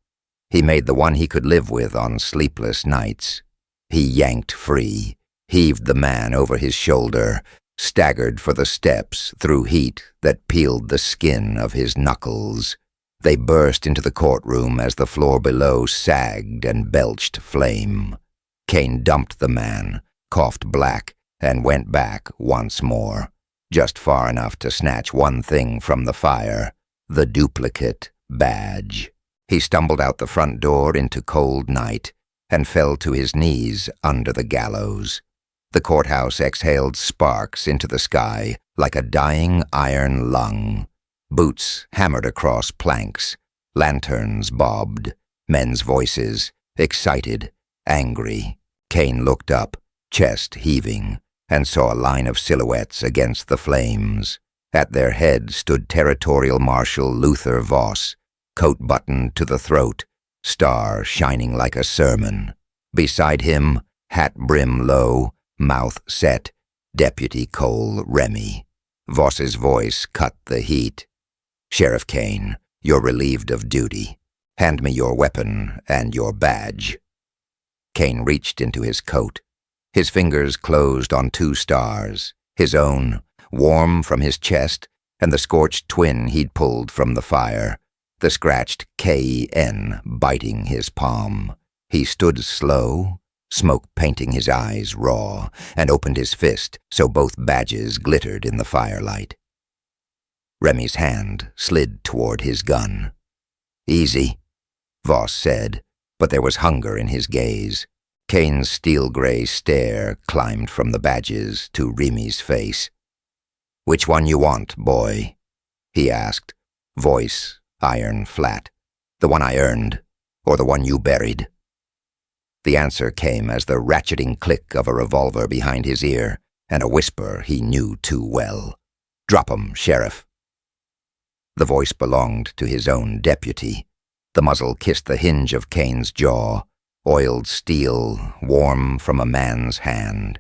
He made the one he could live with on sleepless nights. He yanked free, heaved the man over his shoulder, staggered for the steps through heat that peeled the skin of his knuckles. They burst into the courtroom as the floor below sagged and belched flame. Kane dumped the man, coughed black, and went back once more, just far enough to snatch one thing from the fire, the duplicate badge. He stumbled out the front door into cold night and fell to his knees under the gallows. The courthouse exhaled sparks into the sky like a dying iron lung. Boots hammered across planks. Lanterns bobbed. Men's voices, excited, angry. Kane looked up, chest heaving, and saw a line of silhouettes against the flames. At their head stood Territorial Marshal Luther Voss, coat buttoned to the throat, star shining like a sermon. Beside him, hat brim low, mouth set, Deputy Cole Remy. Voss's voice cut the heat. "Sheriff Kane, you're relieved of duty. Hand me your weapon and your badge." Kane reached into his coat. His fingers closed on two stars, his own, warm from his chest, and the scorched twin he'd pulled from the fire, the scratched K-N biting his palm. He stood slow, smoke painting his eyes raw, and opened his fist so both badges glittered in the firelight. Remy's hand slid toward his gun. "Easy," Voss said, but there was hunger in his gaze. Kane's steel-gray stare climbed from the badges to Remy's face. "Which one you want, boy?" he asked, voice iron flat. "The one I earned, or the one you buried?" The answer came as the ratcheting click of a revolver behind his ear, and a whisper he knew too well. "Drop 'em, Sheriff." The voice belonged to his own deputy. The muzzle kissed the hinge of Kane's jaw, oiled steel, warm from a man's hand.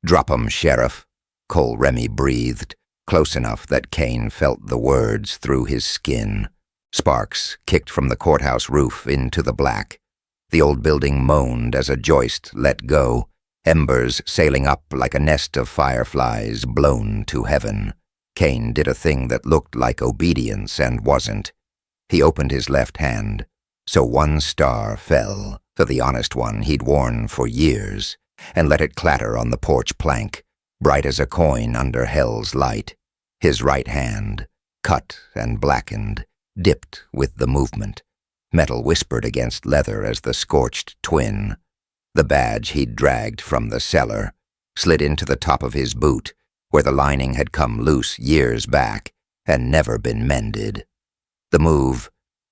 "Drop 'em, Sheriff," Cole Remy breathed, close enough that Kane felt the words through his skin. Sparks kicked from the courthouse roof into the black. The old building moaned as a joist let go, embers sailing up like a nest of fireflies blown to heaven. Kane did a thing that looked like obedience and wasn't. He opened his left hand, so one star fell, to the honest one he'd worn for years, and let it clatter on the porch plank, bright as a coin under hell's light. His right hand, cut and blackened, dipped with the movement. Metal whispered against leather as the scorched twin. The badge he'd dragged from the cellar slid into the top of his boot, where the lining had come loose years back and never been mended. The move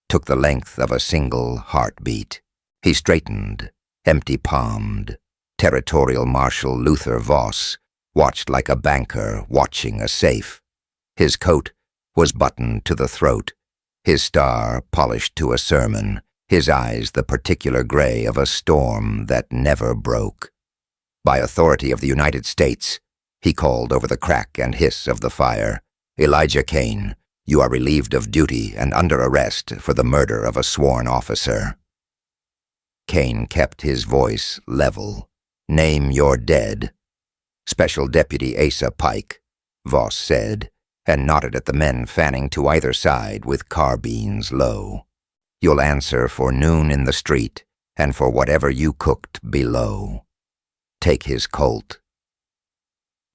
took the length of a single heartbeat. He straightened, empty-palmed. Territorial Marshal Luther Voss watched like a banker watching a safe. His coat was buttoned to the throat, his star polished to a sermon, his eyes the particular gray of a storm that never broke. "By authority of the United States," he called over the crack and hiss of the fire, "Elijah Kane, you are relieved of duty and under arrest for the murder of a sworn officer." Kane kept his voice level. "Name your dead." "Special Deputy Asa Pike," Voss said, and nodded at the men fanning to either side with carbines low. "You'll answer for noon in the street and for whatever you cooked below. Take his Colt."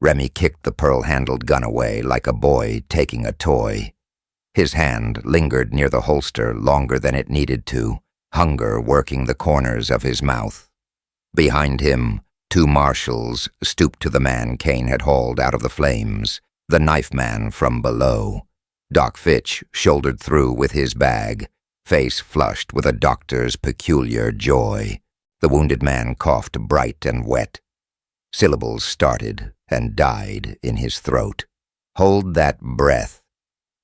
Remy kicked the pearl-handled gun away like a boy taking a toy. His hand lingered near the holster longer than it needed to, hunger working the corners of his mouth. Behind him, two marshals stooped to the man Kane had hauled out of the flames, the knife man from below. Doc Fitch shouldered through with his bag, face flushed with a doctor's peculiar joy. The wounded man coughed bright and wet. Syllables started and died in his throat. "Hold that breath,"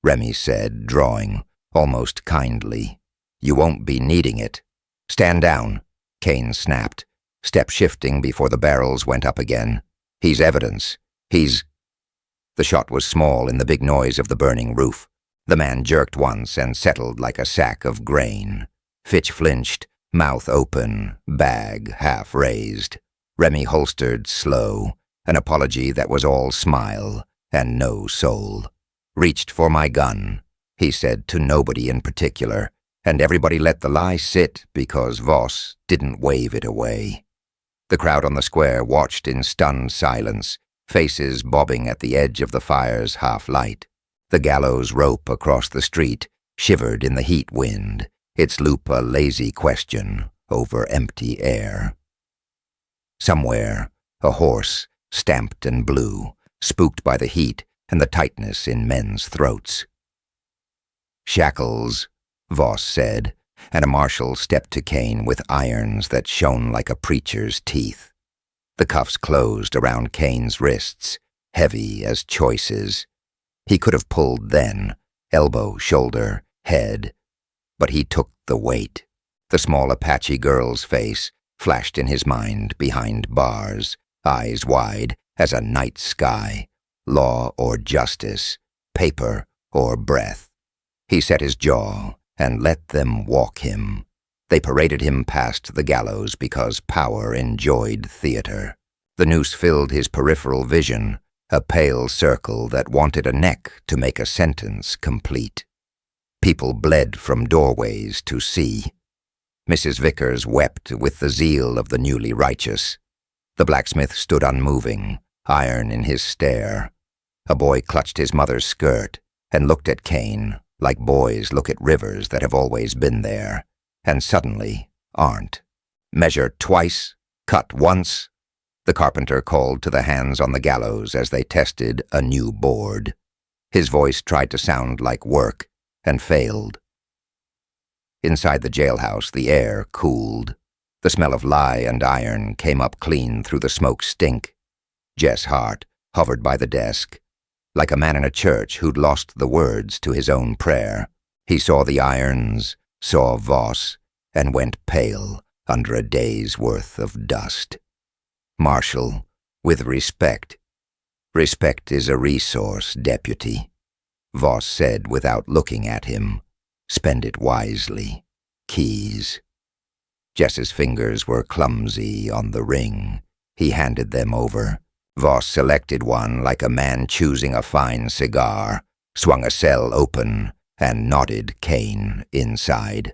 Remy said, drawing, almost kindly. "You won't be needing it." "Stand down," Kane snapped, step shifting before the barrels went up again. "He's evidence. He's—" The shot was small in the big noise of the burning roof. The man jerked once and settled like a sack of grain. Fitch flinched, mouth open, bag half raised. Remy holstered slow, an apology that was all smile and no soul. "Reached for my gun," he said to nobody in particular, and everybody let the lie sit because Voss didn't wave it away. The crowd on the square watched in stunned silence, faces bobbing at the edge of the fire's half-light. The gallows rope across the street shivered in the heat wind, its loop a lazy question over empty air. Somewhere, a horse, stamped and blue, spooked by the heat and the tightness in men's throats. "Shackles," Voss said, and a marshal stepped to Kane with irons that shone like a preacher's teeth. The cuffs closed around Kane's wrists, heavy as choices. He could have pulled then, elbow, shoulder, head, but he took the weight. The small Apache girl's face flashed in his mind behind bars, eyes wide as a night sky, law or justice, paper or breath. He set his jaw and let them walk him. They paraded him past the gallows because power enjoyed theater. The noose filled his peripheral vision, a pale circle that wanted a neck to make a sentence complete. People bled from doorways to see. Mrs. Vickers wept with the zeal of the newly righteous. The blacksmith stood unmoving, iron in his stare. A boy clutched his mother's skirt and looked at Kane like boys look at rivers that have always been there, and suddenly aren't. "Measure twice, cut once," the carpenter called to the hands on the gallows as they tested a new board. His voice tried to sound like work, and failed. Inside the jailhouse, the air cooled. The smell of lye and iron came up clean through the smoke stink. Jess Hart hovered by the desk, like a man in a church who'd lost the words to his own prayer. He saw the irons, saw Voss, and went pale under a day's worth of dust. "Marshal, with respect." "Respect is a resource, deputy," Voss said without looking at him. "Spend it wisely. Keys." Jess's fingers were clumsy on the ring. He handed them over. Voss selected one like a man choosing a fine cigar, swung a cell open, and nodded Kane inside.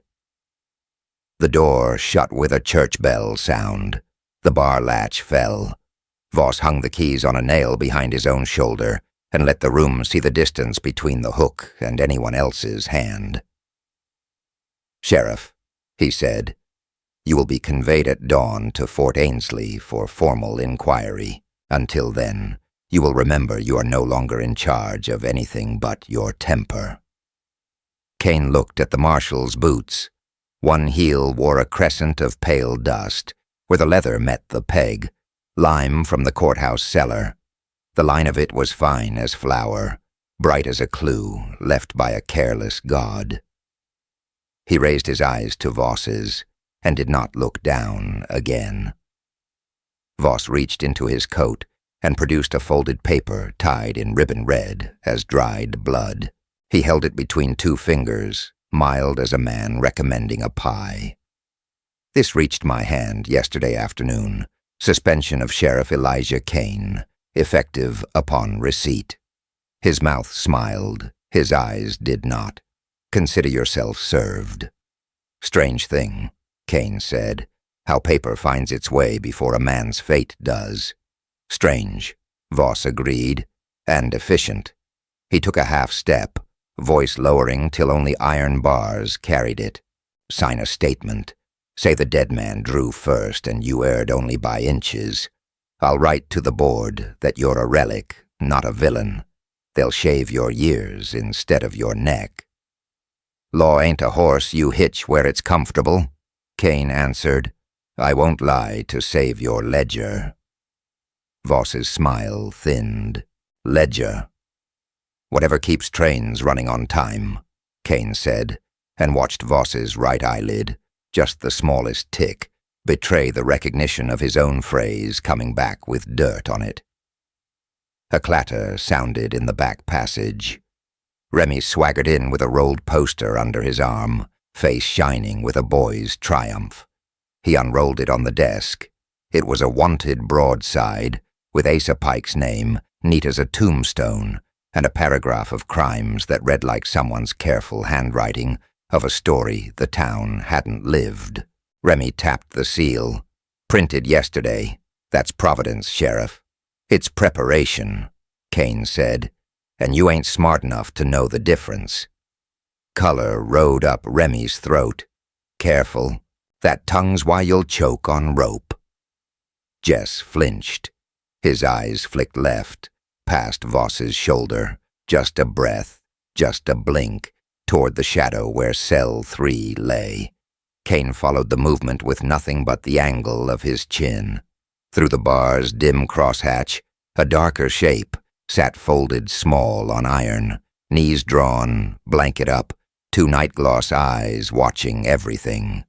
The door shut with a church bell sound. The bar latch fell. Voss hung the keys on a nail behind his own shoulder and let the room see the distance between the hook and anyone else's hand. "Sheriff," he said, "you will be conveyed at dawn to Fort Ainslie for formal inquiry. Until then, you will remember you are no longer in charge of anything but your temper." Kane looked at the marshal's boots. One heel wore a crescent of pale dust, where the leather met the peg, lime from the courthouse cellar. The line of it was fine as flour, bright as a clue left by a careless god. He raised his eyes to Voss's and did not look down again. Voss reached into his coat and produced a folded paper tied in ribbon red as dried blood. He held it between two fingers, mild as a man recommending a pie. "This reached my hand yesterday afternoon. Suspension of Sheriff Elijah Kane, effective upon receipt." His mouth smiled, his eyes did not. "Consider yourself served." "Strange thing," Kane said, "how paper finds its way before a man's fate does." "Strange," Voss agreed, "and efficient." He took a half step, voice lowering till only iron bars carried it. "Sign a statement. Say the dead man drew first and you erred only by inches. I'll write to the board that you're a relic, not a villain. They'll shave your years instead of your neck." "Law ain't a horse you hitch where it's comfortable," Kane answered. "I won't lie to save your ledger." Voss's smile thinned. "Ledger." "Whatever keeps trains running on time," Kane said, and watched Voss's right eyelid, just the smallest tick, betray the recognition of his own phrase coming back with dirt on it. A clatter sounded in the back passage. Remy swaggered in with a rolled poster under his arm, face shining with a boy's triumph. He unrolled it on the desk. It was a wanted broadside, with Asa Pike's name, neat as a tombstone, and a paragraph of crimes that read like someone's careful handwriting of a story the town hadn't lived. Remy tapped the seal. "Printed yesterday. That's Providence, Sheriff." It's preparation, Kane said, and you ain't smart enough to know the difference. Color rode up Remy's throat. Careful, that tongue's why you'll choke on rope. Jess flinched. His eyes flicked left, past Voss's shoulder, just a breath, just a blink, toward the shadow where Cell 3 lay. Kane followed the movement with nothing but the angle of his chin. Through the bar's dim crosshatch, a darker shape sat folded small on iron, knees drawn, blanket up, two night-gloss eyes watching everything.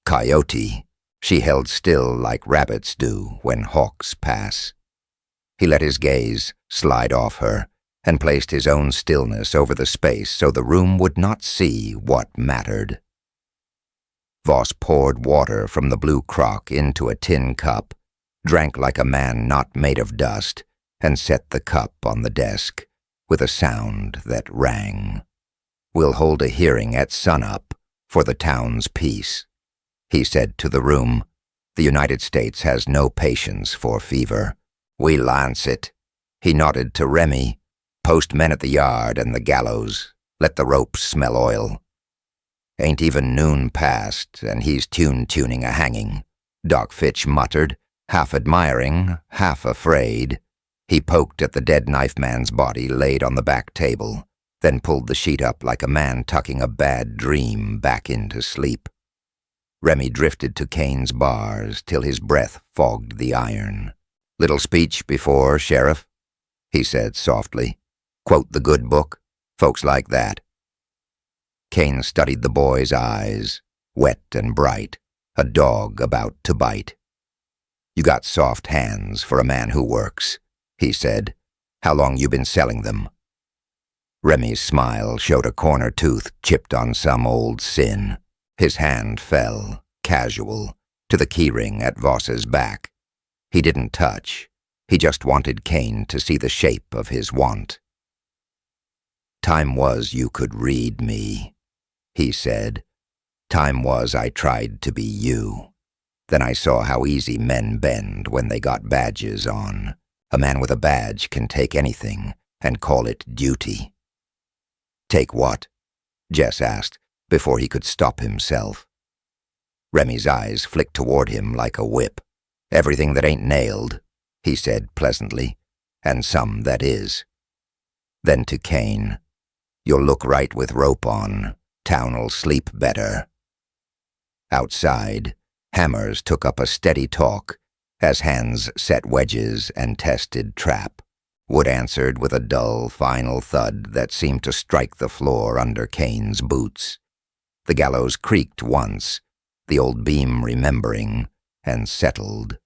Coyote, she held still like rabbits do when hawks pass. He let his gaze slide off her and placed his own stillness over the space so the room would not see what mattered. Voss poured water from the blue crock into a tin cup, drank like a man not made of dust, and set the cup on the desk with a sound that rang. "We'll hold a hearing at sunup for the town's peace," he said to the room. "The United States has no patience for fever. We lance it." He nodded to Remy. "Post men at the yard and the gallows. Let the ropes smell oil." "Ain't even noon past, and he's tuning a hanging," Doc Fitch muttered, half admiring, half afraid. He poked at the dead knife man's body laid on the back table, then pulled the sheet up like a man tucking a bad dream back into sleep. Remy drifted to Kane's bars till his breath fogged the iron. "Little speech before, Sheriff?" he said softly. "Quote the good book? Folks like that." Kane studied the boy's eyes, wet and bright, a dog about to bite. "You got soft hands for a man who works," he said. "How long you been selling them?" Remy's smile showed a corner tooth chipped on some old sin. His hand fell, casual, to the keyring at Voss's back. He didn't touch. He just wanted Kane to see the shape of his want. "Time was you could read me," he said. "Time was I tried to be you. Then I saw how easy men bend when they got badges on. A man with a badge can take anything and call it duty." "Take what?" Jess asked, before he could stop himself. Remy's eyes flicked toward him like a whip. "Everything that ain't nailed," he said pleasantly, "and some that is." Then to Kane, "You'll look right with rope on. Town'll sleep better." Outside, hammers took up a steady talk as hands set wedges and tested trap. Wood answered with a dull, final thud that seemed to strike the floor under Kane's boots. The gallows creaked once, the old beam remembering, and settled.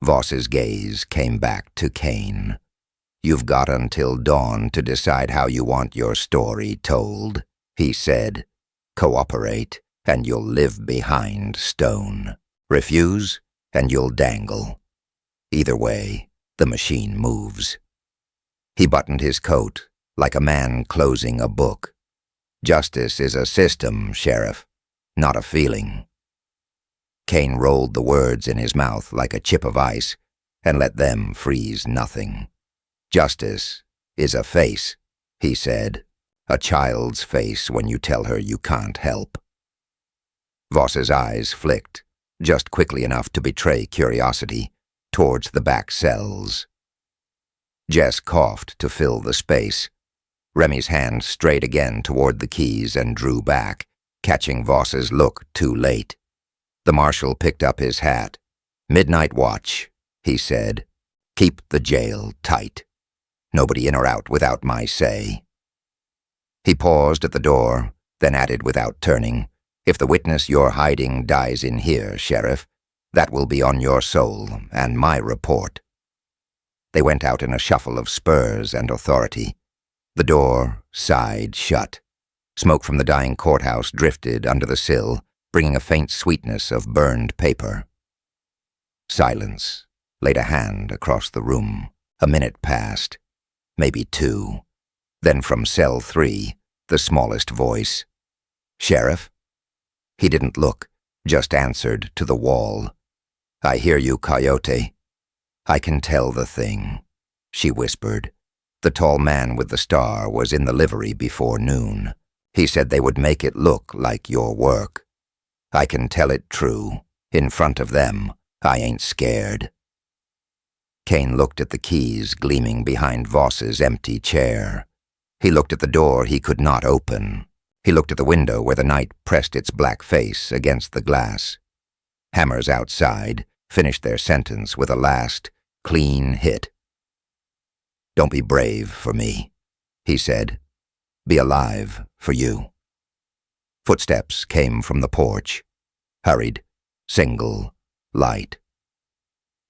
Voss's gaze came back to Kane. "You've got until dawn to decide how you want your story told," he said. "Cooperate, and you'll live behind stone. Refuse, and you'll dangle. Either way, the machine moves." He buttoned his coat like a man closing a book. "Justice is a system, Sheriff, not a feeling." Kane rolled the words in his mouth like a chip of ice and let them freeze nothing. "Justice is a face," he said. "A child's face when you tell her you can't help." Voss's eyes flicked, just quickly enough to betray curiosity, towards the back cells. Jess coughed to fill the space. Remy's hand strayed again toward the keys and drew back, catching Voss's look too late. The marshal picked up his hat. "Midnight watch," he said. "Keep the jail tight. Nobody in or out without my say." He paused at the door, then added without turning, "If the witness you're hiding dies in here, Sheriff, that will be on your soul and my report." They went out in a shuffle of spurs and authority. The door sighed shut. Smoke from the dying courthouse drifted under the sill, bringing a faint sweetness of burned paper. Silence laid a hand across the room. A minute passed, maybe two. Then from cell 3, the smallest voice. "Sheriff?" He didn't look, just answered to the wall. "I hear you, Coyote. I can tell the thing. she whispered. The tall man with the star was in the livery before noon. He said they would make it look like your work. I can tell it true. In front of them, I ain't scared. Kane looked at the keys gleaming behind Voss's empty chair. He looked at the door he could not open. He looked at the window where the night pressed its black face against the glass. Hammers outside finished their sentence with a last, clean hit. "Don't be brave for me," he said. "Be alive for you." Footsteps came from the porch. Hurried, single, light.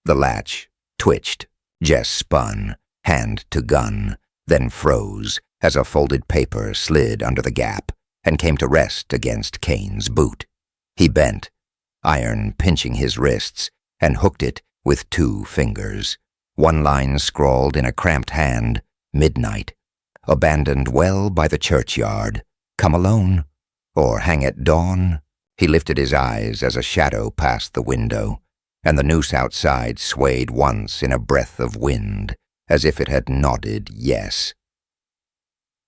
The latch twitched. Jess spun, hand to gun, then froze as a folded paper slid under the gap and came to rest against Kane's boot. He bent, iron pinching his wrists, and hooked it with 2 fingers. One line scrawled in a cramped hand, "Midnight. Abandoned well by the churchyard. Come alone. Or hang at dawn." He lifted his eyes as a shadow passed the window, and the noose outside swayed once in a breath of wind, as if it had nodded yes.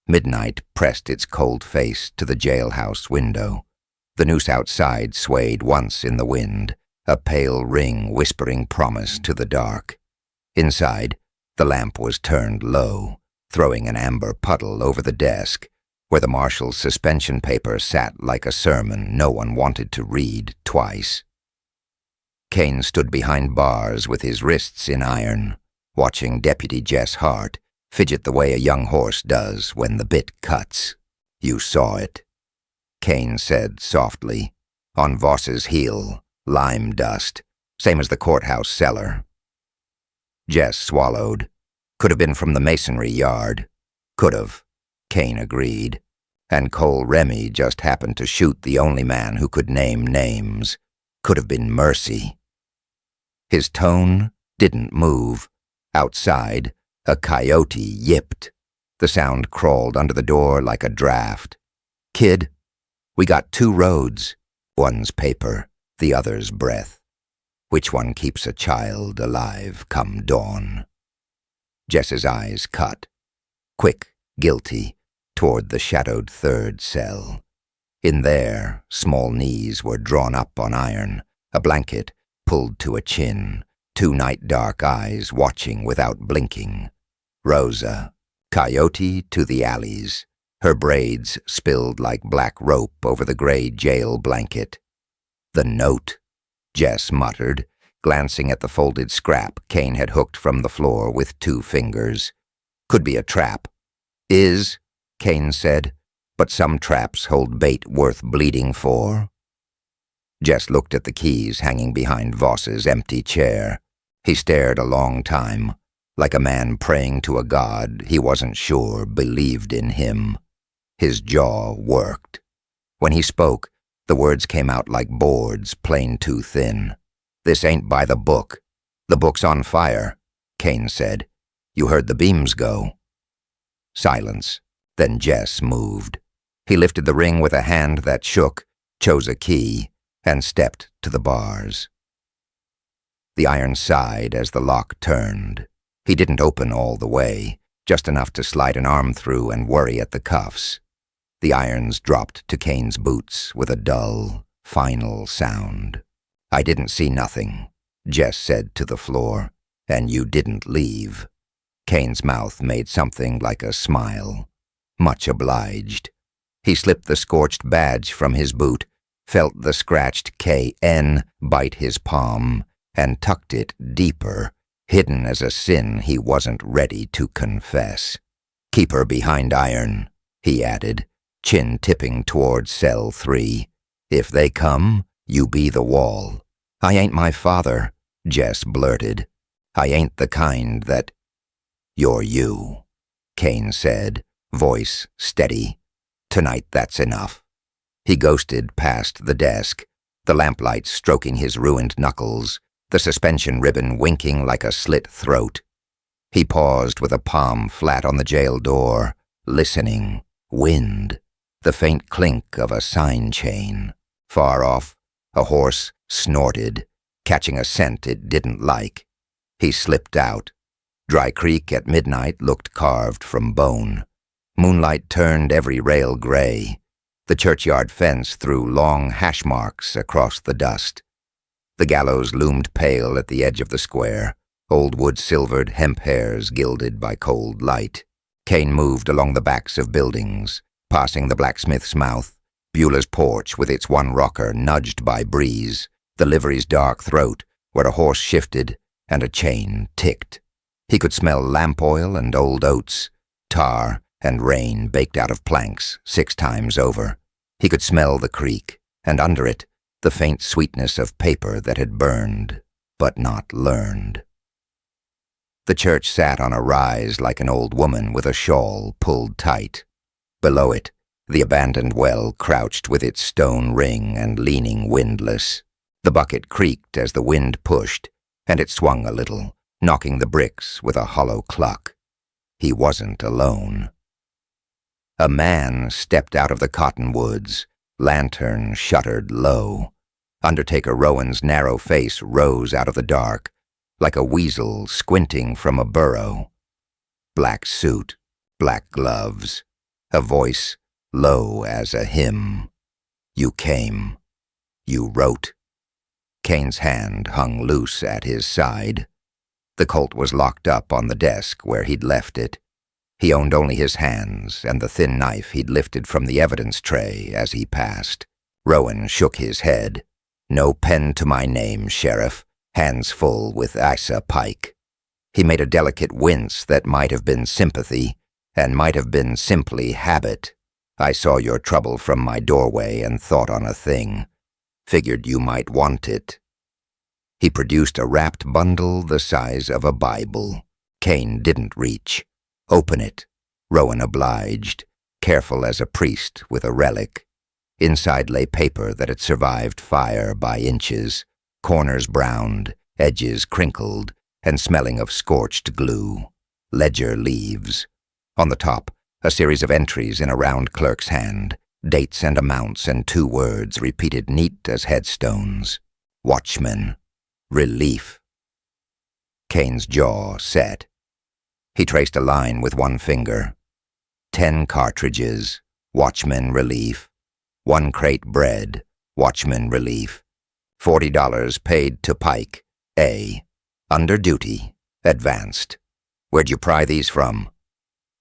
Midnight pressed its cold face to the jailhouse window. The noose outside swayed once in the wind, a pale ring whispering promise to the dark. Inside, the lamp was turned low, throwing an amber puddle over the desk, where the marshal's suspension paper sat like a sermon no one wanted to read twice. Kane stood behind bars with his wrists in iron, watching Deputy Jess Hart fidget the way a young horse does when the bit cuts. "You saw it," Kane said softly. "On Voss's heel, lime dust, same as the courthouse cellar." Jess swallowed. "Could have been from the masonry yard." "Could have," Kane agreed. "And Cole Remy just happened to shoot the only man who could name names. Could have been mercy." His tone didn't move. Outside, a coyote yipped. The sound crawled under the door like a draft. "Kid, we got 2 roads. One's paper, the other's breath. Which one keeps a child alive come dawn?" Jess's eyes cut. Quick, guilty, toward the shadowed 3rd cell. In there, small knees were drawn up on iron, a blanket pulled to a chin, 2 night-dark eyes watching without blinking. Rosa, coyote to the alleys, her braids spilled like black rope over the gray jail blanket. "The note," Jess muttered, glancing at the folded scrap Kane had hooked from the floor with 2 fingers. "Could be a trap." "Is," Kane said, "but some traps hold bait worth bleeding for." Jess looked at the keys hanging behind Voss's empty chair. He stared a long time, like a man praying to a god he wasn't sure believed in him. His jaw worked. When he spoke, the words came out like boards, plain too thin. "This ain't by the book. The book's on fire," Kane said. "You heard the beams go." Silence. Then Jess moved. He lifted the ring with a hand that shook, chose a key, and stepped to the bars. The iron sighed as the lock turned. He didn't open all the way, just enough to slide an arm through and worry at the cuffs. The irons dropped to Kane's boots with a dull, final sound. "I didn't see nothing," Jess said to the floor, "and you didn't leave." Kane's mouth made something like a smile. "Much obliged." He slipped the scorched badge from his boot, felt the scratched KN bite his palm, and tucked it deeper, hidden as a sin he wasn't ready to confess. "Keep her behind iron," he added, chin tipping toward cell 3. "If they come, you be the wall." "I ain't my father," Jess blurted. "I ain't the kind that—" "You're you," Kane said, voice steady. "Tonight that's enough." He ghosted past the desk, the lamplight stroking his ruined knuckles, the suspension ribbon winking like a slit throat. He paused with a palm flat on the jail door, listening. Wind, the faint clink of a sign chain. Far off, a horse snorted, catching a scent it didn't like. He slipped out. Dry Creek at midnight looked carved from bone. Moonlight turned every rail gray. The churchyard fence threw long hash marks across the dust. The gallows loomed pale at the edge of the square, old wood-silvered hemp hairs gilded by cold light. Kane moved along the backs of buildings, passing the blacksmith's mouth, Beulah's porch with its one rocker nudged by breeze, the livery's dark throat where a horse shifted and a chain ticked. He could smell lamp oil and old oats, tar and rain baked out of planks 6 times over. He could smell the creek, and under it, the faint sweetness of paper that had burned, but not learned. The church sat on a rise like an old woman with a shawl pulled tight. Below it, the abandoned well crouched with its stone ring and leaning windlass. The bucket creaked as the wind pushed, and it swung a little, knocking the bricks with a hollow cluck. He wasn't alone. A man stepped out of the cottonwoods, lantern shuttered low. Undertaker Rowan's narrow face rose out of the dark, like a weasel squinting from a burrow. Black suit, black gloves, a voice low as a hymn. You came. You wrote. Kane's hand hung loose at his side. The Colt was locked up on the desk where he'd left it. He owned only his hands and the thin knife he'd lifted from the evidence tray as he passed. Rowan shook his head. No pen to my name, Sheriff, hands full with Asa Pike. He made a delicate wince that might have been sympathy and might have been simply habit. I saw your trouble from my doorway and thought on a thing. Figured you might want it. He produced a wrapped bundle the size of a Bible. Kane didn't reach. Open it, Rowan obliged, careful as a priest with a relic. Inside lay paper that had survived fire by inches, corners browned, edges crinkled, and smelling of scorched glue. Ledger leaves. On the top, a series of entries in a round clerk's hand, dates and amounts and 2 words repeated neat as headstones. Watchman. Relief. Kane's jaw set. He traced a line with one finger. 10 cartridges, Watchman Relief. 1 crate bread, Watchman Relief. $40 paid to Pike, A. Under duty, advanced. Where'd you pry these from?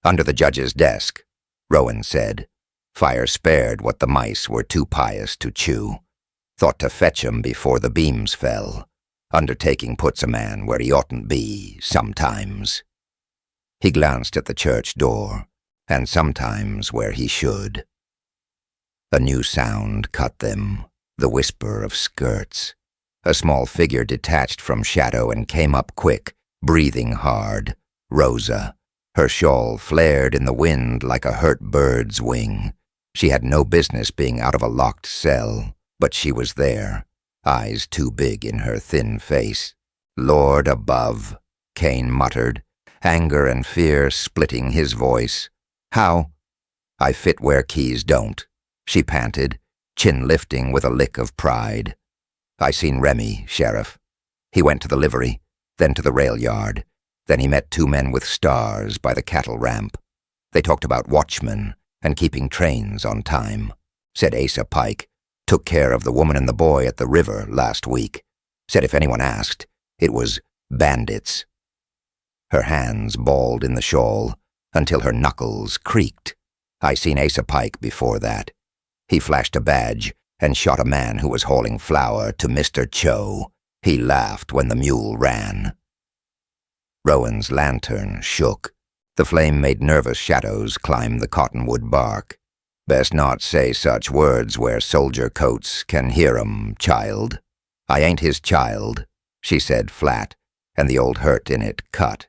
Under the judge's desk, Rowan said. Fire spared what the mice were too pious to chew. Thought to fetch 'em before the beams fell. Undertaking puts a man where he oughtn't be, sometimes. He glanced at the church door, and sometimes where he should. A new sound cut them, the whisper of skirts. A small figure detached from shadow and came up quick, breathing hard. Rosa. Her shawl flared in the wind like a hurt bird's wing. She had no business being out of a locked cell, but she was there, eyes too big in her thin face. Lord above, Kane muttered, anger and fear splitting his voice. How? I fit where keys don't, she panted, chin lifting with a lick of pride. I seen Remy, Sheriff. He went to the livery, then to the rail yard. Then he met 2 men with stars by the cattle ramp. They talked about watchmen and keeping trains on time. Said Asa Pike took care of the woman and the boy at the river last week. Said if anyone asked, it was bandits. Her hands balled in the shawl until her knuckles creaked. I seen Asa Pike before that. He flashed a badge and shot a man who was hauling flour to Mr. Cho. He laughed when the mule ran. Rowan's lantern shook. The flame made nervous shadows climb the cottonwood bark. Best not say such words where soldier coats can hear 'em, child. I ain't his child, she said flat, and the old hurt in it cut.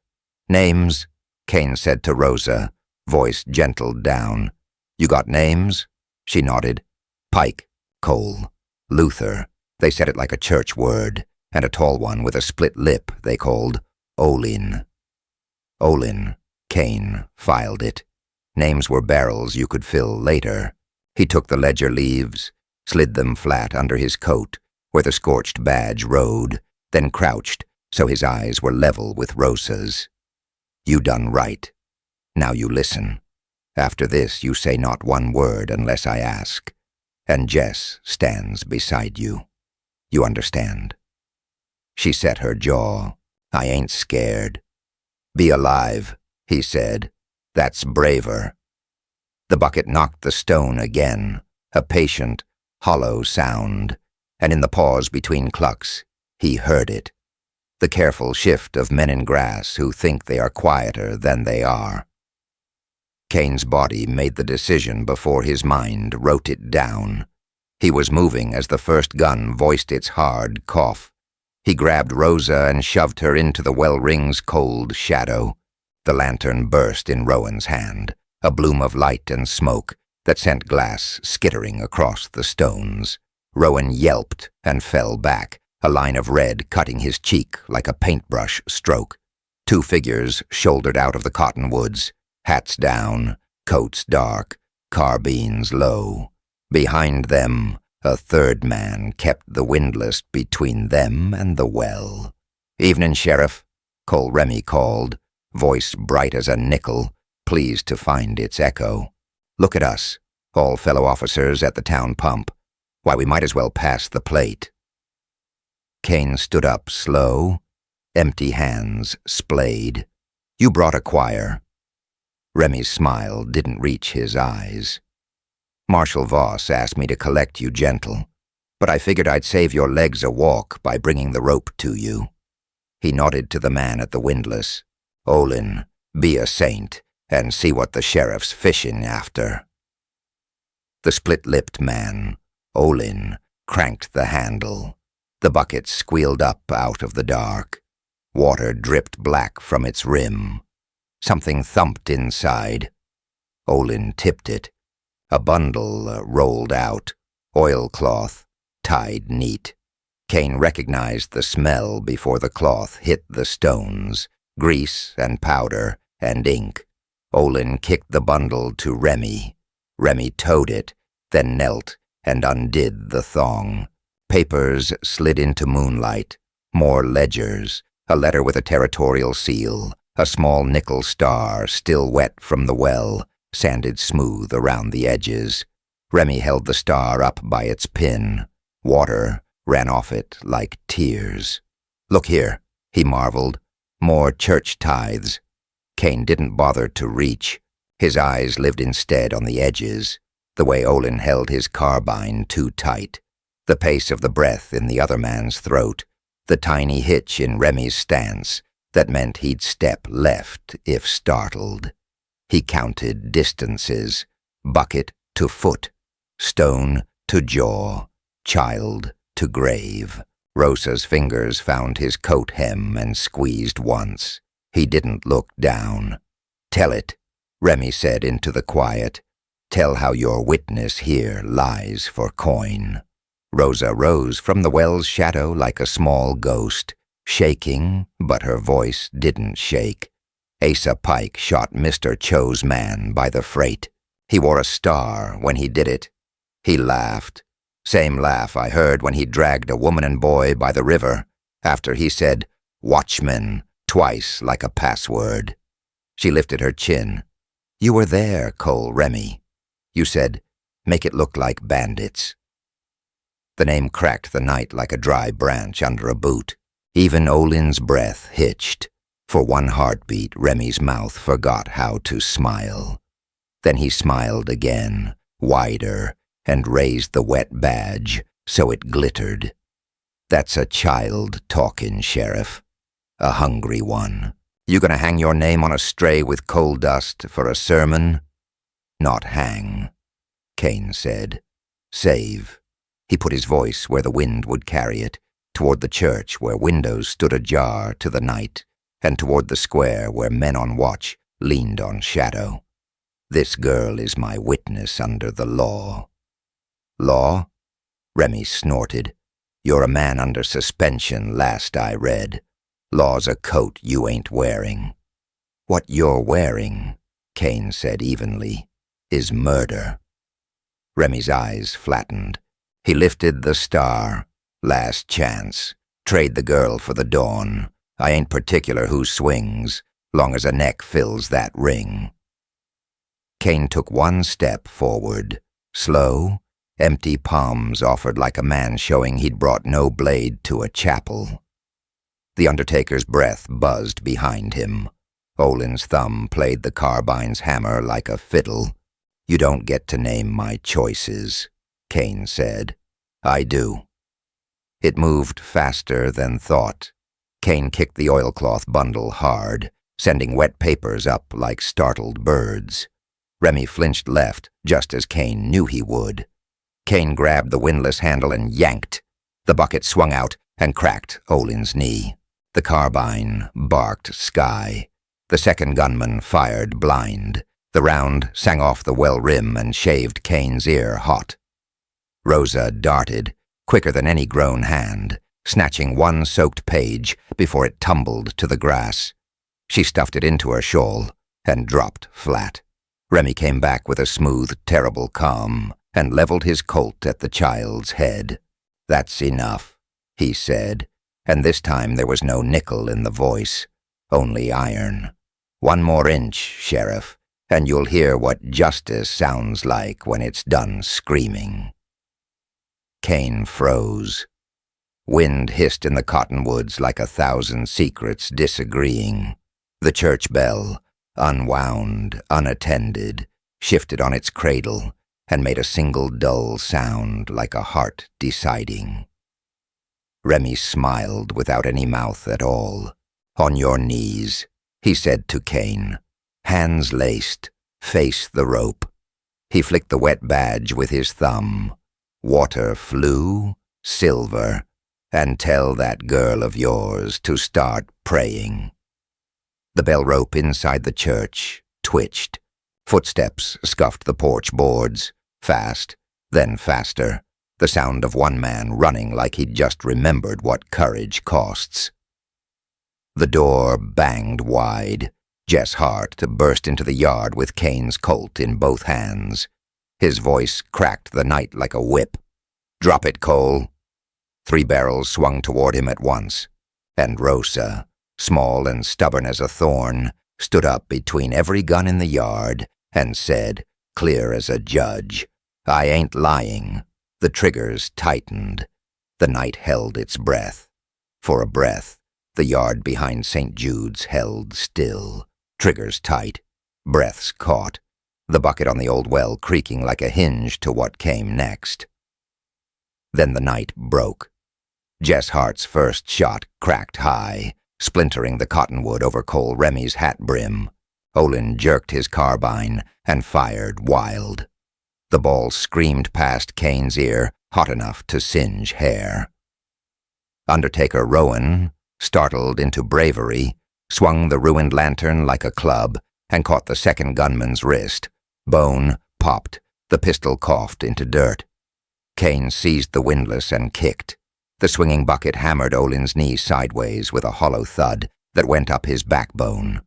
Names, Kane said to Rosa, voice gentled down. You got names? She nodded. Pike, Cole, Luther. They said it like a church word, and a tall one with a split lip they called Olin. Olin, Kane filed it. Names were barrels you could fill later. He took the ledger leaves, slid them flat under his coat, where the scorched badge rode, then crouched so his eyes were level with Rosa's. You done right. Now you listen. After this, you say not one word unless I ask. And Jess stands beside you. You understand?" She set her jaw. "I ain't scared." "Be alive," he said. "That's braver." The bucket knocked the stone again, a patient, hollow sound, and in the pause between clucks, he heard it. The careful shift of men in grass who think they are quieter than they are. Kane's body made the decision before his mind wrote it down. He was moving as the first gun voiced its hard cough. He grabbed Rosa and shoved her into the well ring's cold shadow. The lantern burst in Rowan's hand, a bloom of light and smoke that sent glass skittering across the stones. Rowan yelped and fell back, a line of red cutting his cheek like a paintbrush stroke. Two figures shouldered out of the cottonwoods, hats down, coats dark, carbines low. Behind them, a third man kept the windlass between them and the well. "Evening, Sheriff," Cole Remy called, voice bright as a nickel, pleased to find its echo. "Look at us, all fellow officers at the town pump. Why, we might as well pass the plate." Kane stood up slow, empty hands splayed. "You brought a choir." Remy's smile didn't reach his eyes. "Marshal Voss asked me to collect you gentle, but I figured I'd save your legs a walk by bringing the rope to you." He nodded to the man at the windlass. "Olin, be a saint and see what the sheriff's fishing after." The split-lipped man, Olin, cranked the handle. The bucket squealed up out of the dark. Water dripped black from its rim. Something thumped inside. Olin tipped it. A bundle rolled out, oilcloth, tied neat. Kane recognized the smell before the cloth hit the stones, grease and powder and ink. Olin kicked the bundle to Remy. Remy towed it, then knelt and undid the thong. Papers slid into moonlight, more ledgers, a letter with a territorial seal, a small nickel star still wet from the well, sanded smooth around the edges. Remy held the star up by its pin. Water ran off it like tears. "Look here," he marveled. "More church tithes." Kane didn't bother to reach. His eyes lived instead on the edges, the way Olin held his carbine too tight, the pace of the breath in the other man's throat, the tiny hitch in Remy's stance that meant he'd step left if startled. He counted distances, bucket to foot, stone to jaw, child to grave. Rosa's fingers found his coat hem and squeezed once. He didn't look down. "Tell it," Remy said into the quiet. "Tell how your witness here lies for coin." Rosa rose from the well's shadow like a small ghost, shaking, but her voice didn't shake. Asa Pike shot Mr. Cho's man by the freight. He wore a star when he did it. He laughed. Same laugh I heard when he dragged a woman and boy by the river, after he said, "Watchman," twice like a password. She lifted her chin. "You were there, Cole Remy. You said, 'Make it look like bandits.'" The name cracked the night like a dry branch under a boot. Even Olin's breath hitched. For one heartbeat, Remy's mouth forgot how to smile. Then he smiled again, wider, and raised the wet badge so it glittered. "That's a child talking, Sheriff. A hungry one. You gonna hang your name on a stray with coal dust for a sermon?" "Not hang," Kane said. "Save." He put his voice where the wind would carry it, toward the church where windows stood ajar to the night, and toward the square where men on watch leaned on shadow. "This girl is my witness under the law." "Law?" Remy snorted. "You're a man under suspension, last I read. Law's a coat you ain't wearing." "What you're wearing," Kane said evenly, "is murder." Remy's eyes flattened. He lifted the star. "Last chance. Trade the girl for the dawn. I ain't particular who swings. long as a neck fills that ring. Kane took one step forward, slow, empty palms offered like a man showing he'd brought no blade to a chapel. The Undertaker's breath buzzed behind him. Olin's thumb played the carbine's hammer like a fiddle. "You don't get to name my choices," Kane said. "I do." It moved faster than thought. Kane kicked the oilcloth bundle hard, sending wet papers up like startled birds. Remy flinched left, just as Kane knew he would. Kane grabbed the windlass handle and yanked. The bucket swung out and cracked Olin's knee. The carbine barked sky. The second gunman fired blind. The round sang off the well rim and shaved Kane's ear hot. Rosa darted, quicker than any grown hand, snatching one soaked page before it tumbled to the grass. She stuffed it into her shawl and dropped flat. Remy came back with a smooth, terrible calm and leveled his Colt at the child's head. "That's enough," he said, and this time there was no nickel in the voice, only iron. "One more inch, Sheriff, and you'll hear what justice sounds like when it's done screaming." Kane froze. Wind hissed in the cottonwoods like 1,000 secrets disagreeing. The church bell, unwound, unattended, shifted on its cradle and made a single dull sound like a heart deciding. Remy smiled without any mouth at all. "On your knees," he said to Kane. "Hands laced, face the rope." He flicked the wet badge with his thumb. "Water flew, silver, and tell that girl of yours to start praying." The bell rope inside the church twitched. Footsteps scuffed the porch boards, fast, then faster, the sound of one man running like he'd just remembered what courage costs. The door banged wide. Jess Hart burst into the yard with Kane's Colt in both hands. His voice cracked the night like a whip. "Drop it, Cole." 3 barrels swung toward him at once, and Rosa, small and stubborn as a thorn, stood up between every gun in the yard and said, clear as a judge, "I ain't lying." The triggers tightened. The night held its breath. For a breath, the yard behind St. Jude's held still. Triggers tight, breaths caught, the bucket on the old well creaking like a hinge to what came next. Then the night broke. Jess Hart's first shot cracked high, splintering the cottonwood over Cole Remy's hat brim. Olin jerked his carbine and fired wild. The ball screamed past Kane's ear, hot enough to singe hair. Undertaker Rowan, startled into bravery, swung the ruined lantern like a club and caught the second gunman's wrist. Bone popped, the pistol coughed into dirt. Kane seized the windlass and kicked. The swinging bucket hammered Olin's knee sideways with a hollow thud that went up his backbone.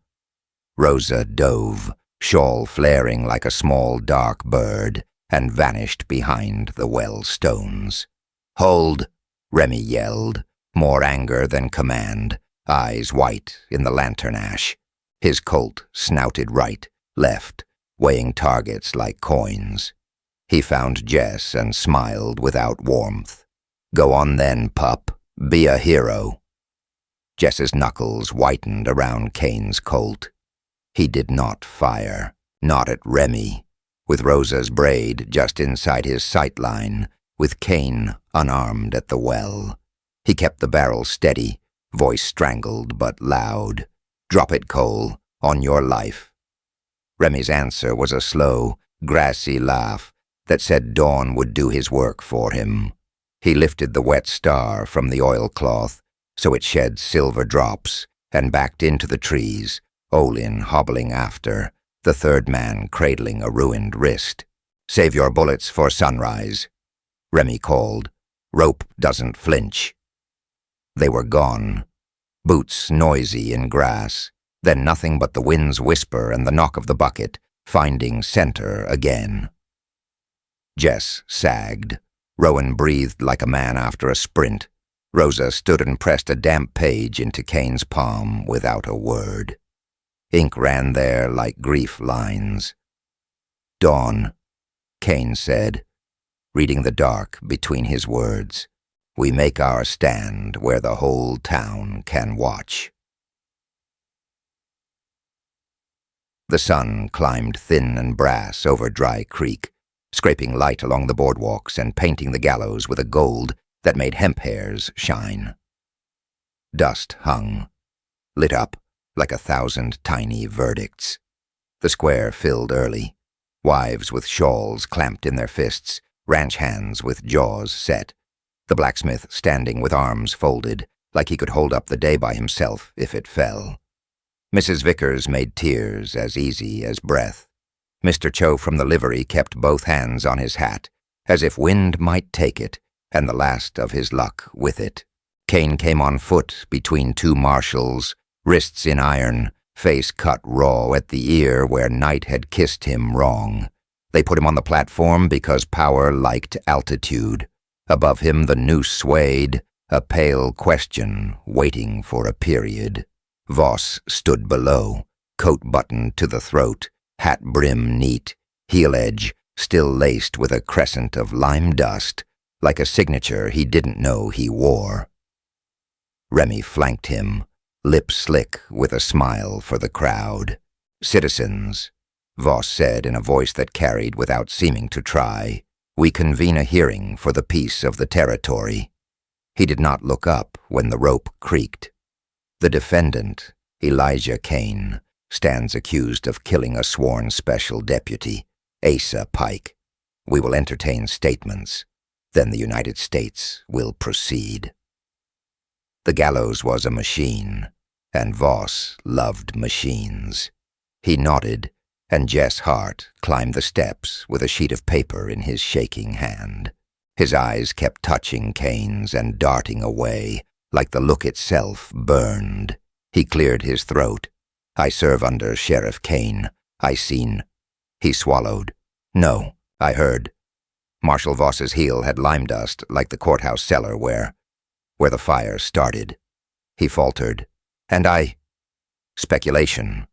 Rosa dove, shawl flaring like a small dark bird, and vanished behind the well stones. "Hold!" Remy yelled, more anger than command, eyes white in the lantern ash. His Colt snouted right, left, weighing targets like coins. He found Jess and smiled without warmth. "Go on then, pup. Be a hero." Jess's knuckles whitened around Kane's Colt. He did not fire, not at Remy. With Rosa's braid just inside his sight line, with Kane unarmed at the well. He kept the barrel steady, voice strangled but loud. "Drop it, Cole, on your life." Remy's answer was a slow, grassy laugh that said dawn would do his work for him. He lifted the wet star from the oilcloth so it shed silver drops and backed into the trees, Olin hobbling after, the third man cradling a ruined wrist. "Save your bullets for sunrise," Remy called. "Rope doesn't flinch." They were gone. Boots noisy in grass, then nothing but the wind's whisper and the knock of the bucket, finding center again. Jess sagged. Rowan breathed like a man after a sprint. Rosa stood and pressed a damp page into Kane's palm without a word. Ink ran there like grief lines. "Dawn," Kane said, reading the dark between his words. "We make our stand where the whole town can watch." The sun climbed thin and brass over Dry Creek, scraping light along the boardwalks and painting the Gallows with a gold that made hemp hairs shine. Dust hung, lit up like 1,000 tiny verdicts. The square filled early, wives with shawls clamped in their fists, ranch hands with jaws set, the blacksmith standing with arms folded, like he could hold up the day by himself if it fell. Mrs. Vickers made tears as easy as breath. Mr. Cho from the livery kept both hands on his hat, as if wind might take it, and the last of his luck with it. Kane came on foot between two marshals, wrists in iron, face cut raw at the ear where night had kissed him wrong. They put him on the platform because power liked altitude. Above him the noose swayed, a pale question waiting for a period. Voss stood below, coat buttoned to the throat, hat brim neat, heel edge still laced with a crescent of lime dust, like a signature he didn't know he wore. Remy flanked him, lips slick with a smile for the crowd. "Citizens," Voss said in a voice that carried without seeming to try, "we convene a hearing for the peace of the territory." He did not look up when the rope creaked. The defendant, Elijah Kane, stands accused of killing a sworn special deputy, Asa Pike. We will entertain statements. Then the United States will proceed. The Gallows was a machine, and Voss loved machines. He nodded, and Jess Hart climbed the steps with a sheet of paper in his shaking hand. His eyes kept touching Kane's and darting away, like the look itself burned. He cleared his throat. "I serve under Sheriff Kane. I seen." He swallowed. "No, I heard." Marshal Voss's heel had lime dust like the courthouse cellar where the fire started. He faltered. "And I—" "Speculation,"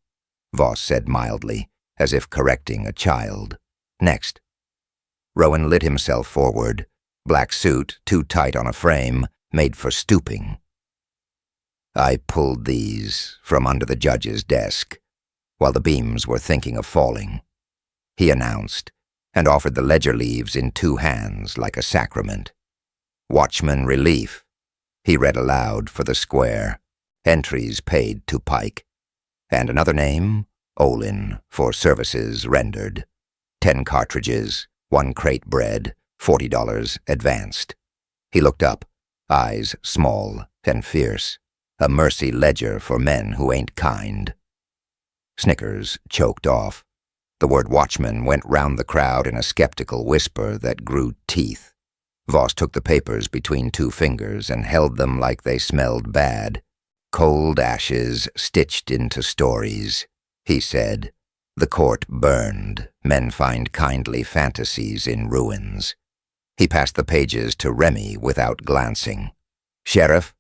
Voss said mildly, as if correcting a child. "Next." Rowan lit himself forward, black suit too tight on a frame, made for stooping. "I pulled these from under the judge's desk while the beams were thinking of falling," he announced, and offered the ledger leaves in two hands like a sacrament. "Watchman relief," he read aloud for the square, entries paid to Pike. And another name, Olin, for services rendered. 10 cartridges, 1 crate bread, $40 advanced. He looked up, eyes small and fierce. A mercy ledger for men who ain't kind. Snickers choked off. The word watchman went round the crowd in a skeptical whisper that grew teeth. Voss took the papers between two fingers and held them like they smelled bad. "Cold ashes stitched into stories," he said. "The court burned. Men find kindly fantasies in ruins." He passed the pages to Remy without glancing. "Sheriff,"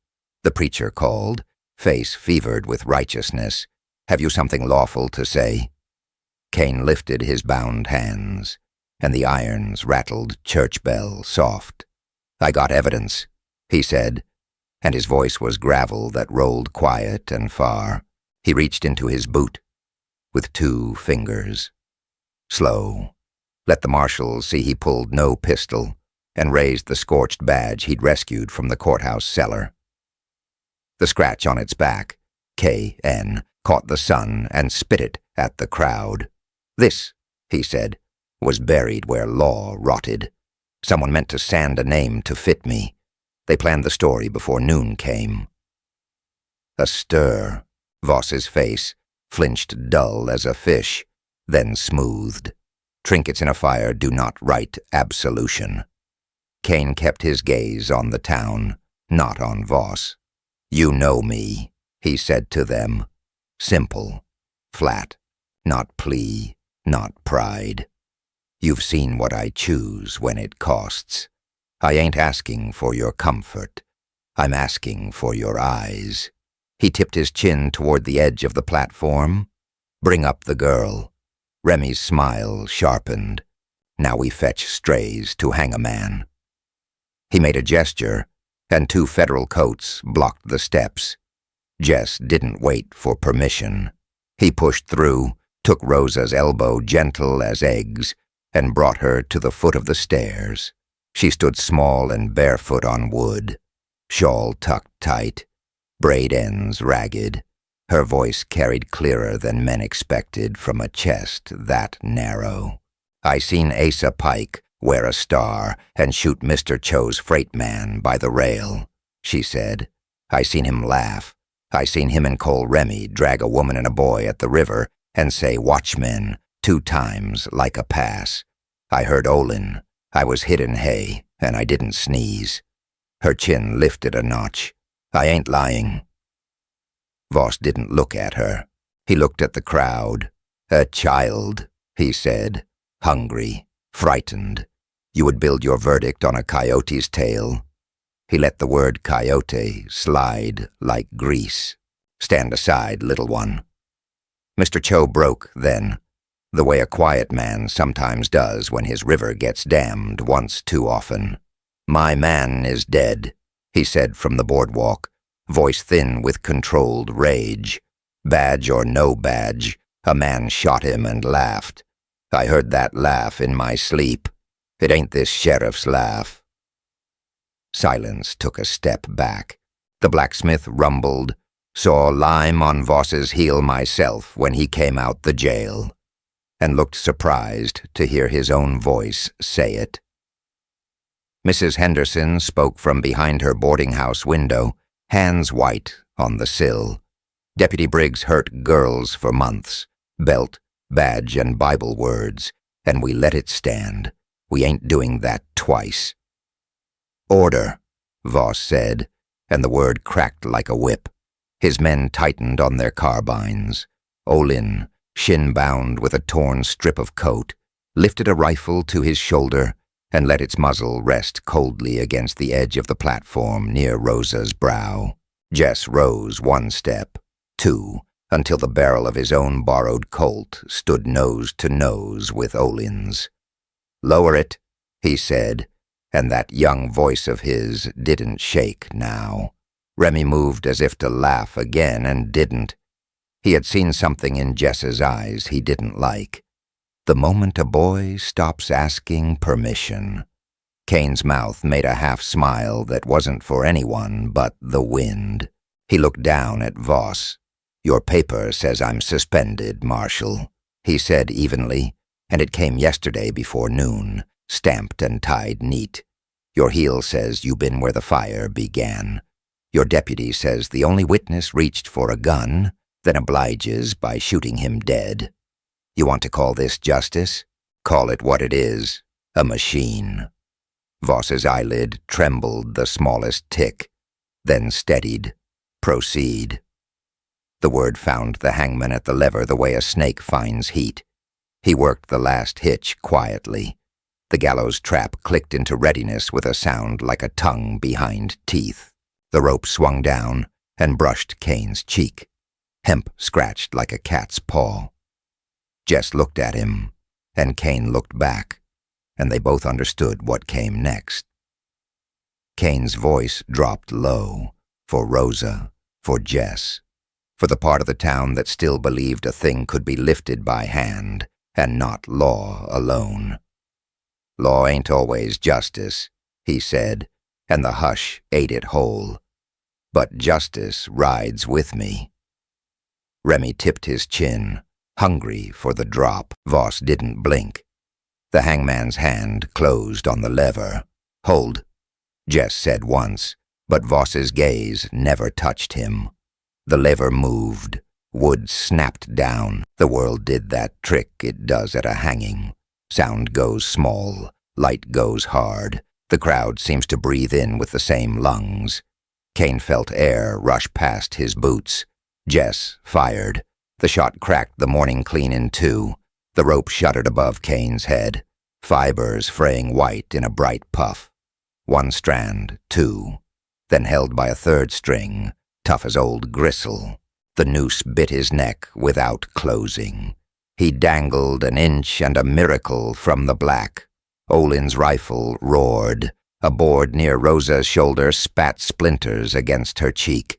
the preacher called, face fevered with righteousness, "have you something lawful to say?" Kane lifted his bound hands, and the irons rattled church bell soft. "I got evidence," he said, and his voice was gravel that rolled quiet and far. He reached into his boot with 2 fingers. Slow. Let the marshals see he pulled no pistol, and raised the scorched badge he'd rescued from the courthouse cellar. The scratch on its back, KN, caught the sun and spit it at the crowd. "This," he said, "was buried where law rotted. Someone meant to sand a name to fit me. They planned the story before noon came." A stir. Voss's face flinched dull as a fish, then smoothed. Trinkets in a fire do not write absolution. Kane kept his gaze on the town, not on Voss. "You know me," he said to them. Simple, flat, not plea, not pride. "You've seen what I choose when it costs. I ain't asking for your comfort. I'm asking for your eyes." He tipped his chin toward the edge of the platform. Bring up the girl. Remy's smile sharpened. Now we fetch strays to hang a man. He made a gesture, and 2 federal coats blocked the steps. Jess didn't wait for permission. He pushed through, took Rosa's elbow gentle as eggs, and brought her to the foot of the stairs. She stood small and barefoot on wood, shawl tucked tight, braid ends ragged. Her voice carried clearer than men expected from a chest that narrow. I seen Asa Pike wear a star and shoot Mr. Cho's freight man by the rail, she said. I seen him laugh. I seen him and Cole Remy drag a woman and a boy at the river and say watchmen 2 times like a pass. I heard Olin. I was hid in hay, and I didn't sneeze. Her chin lifted a notch. I ain't lying. Voss didn't look at her. He looked at the crowd. A child, he said, hungry, frightened. You would build your verdict on a coyote's tail. He let the word coyote slide like grease. Stand aside, little one. Mr. Cho broke then, the way a quiet man sometimes does when his river gets dammed once too often. My man is dead, he said from the boardwalk, voice thin with controlled rage. Badge or no badge, a man shot him and laughed. I heard that laugh in my sleep. It ain't this sheriff's laugh. Silence took a step back. The blacksmith rumbled. Saw lime on Voss's heel myself when he came out the jail, and looked surprised to hear his own voice say it. Mrs. Henderson spoke from behind her boarding-house window, hands white on the sill. Deputy Briggs hurt girls for months, belt, badge, and Bible words, and we let it stand. We ain't doing that twice. Order, Voss said, and the word cracked like a whip. His men tightened on their carbines. Olin, shin-bound with a torn strip of coat, lifted a rifle to his shoulder and let its muzzle rest coldly against the edge of the platform near Rosa's brow. Jess rose 1 step, 2, until the barrel of his own borrowed Colt stood nose to nose with Olin's. Lower it, he said, and that young voice of his didn't shake now. Remy moved as if to laugh again and didn't. He had seen something in Jess's eyes he didn't like. The moment a boy stops asking permission. Kane's mouth made a half-smile that wasn't for anyone but the wind. He looked down at Voss. Your paper says I'm suspended, Marshal, he said evenly, and it came yesterday before noon, stamped and tied neat. Your heel says you been where the fire began. Your deputy says the only witness reached for a gun, then obliges by shooting him dead. You want to call this justice? Call it what it is, a machine. Voss's eyelid trembled the smallest tick, then steadied. Proceed. The word found the hangman at the lever the way a snake finds heat. He worked the last hitch quietly. The gallows trap clicked into readiness with a sound like a tongue behind teeth. The rope swung down and brushed Kane's cheek. Hemp scratched like a cat's paw. Jess looked at him, and Kane looked back, and they both understood what came next. Kane's voice dropped low, for Rosa, for Jess, for the part of the town that still believed a thing could be lifted by hand, and not law alone. Law ain't always justice, he said, and the hush ate it whole. But justice rides with me. Remy tipped his chin, hungry for the drop. Voss didn't blink. The hangman's hand closed on the lever. Hold, Jess said once, but Voss's gaze never touched him. The lever moved. Wood snapped down. The world did that trick it does at a hanging. Sound goes small. Light goes hard. The crowd seems to breathe in with the same lungs. Kane felt air rush past his boots. Jess fired. The shot cracked the morning clean in 2. The rope shuddered above Kane's head, fibers fraying white in a bright puff. 1 strand, 2, then held by a 3rd string, tough as old gristle. The noose bit his neck without closing. He dangled an inch and a miracle from the black. Olin's rifle roared. A board near Rosa's shoulder spat splinters against her cheek.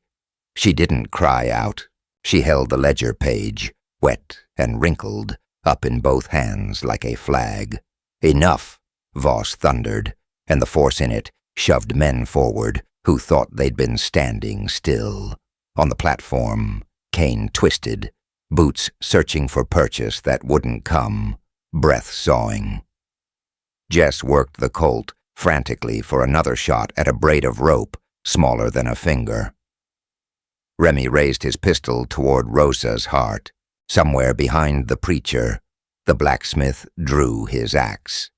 She didn't cry out. She held the ledger page, wet and wrinkled, up in both hands like a flag. Enough, Voss thundered, and the force in it shoved men forward who thought they'd been standing still. On the platform, Kane twisted, boots searching for purchase that wouldn't come, breath sawing. Jess worked the Colt frantically for another shot at a braid of rope smaller than a finger. Remy raised his pistol toward Rosa's heart. Somewhere behind the preacher, the blacksmith drew his axe.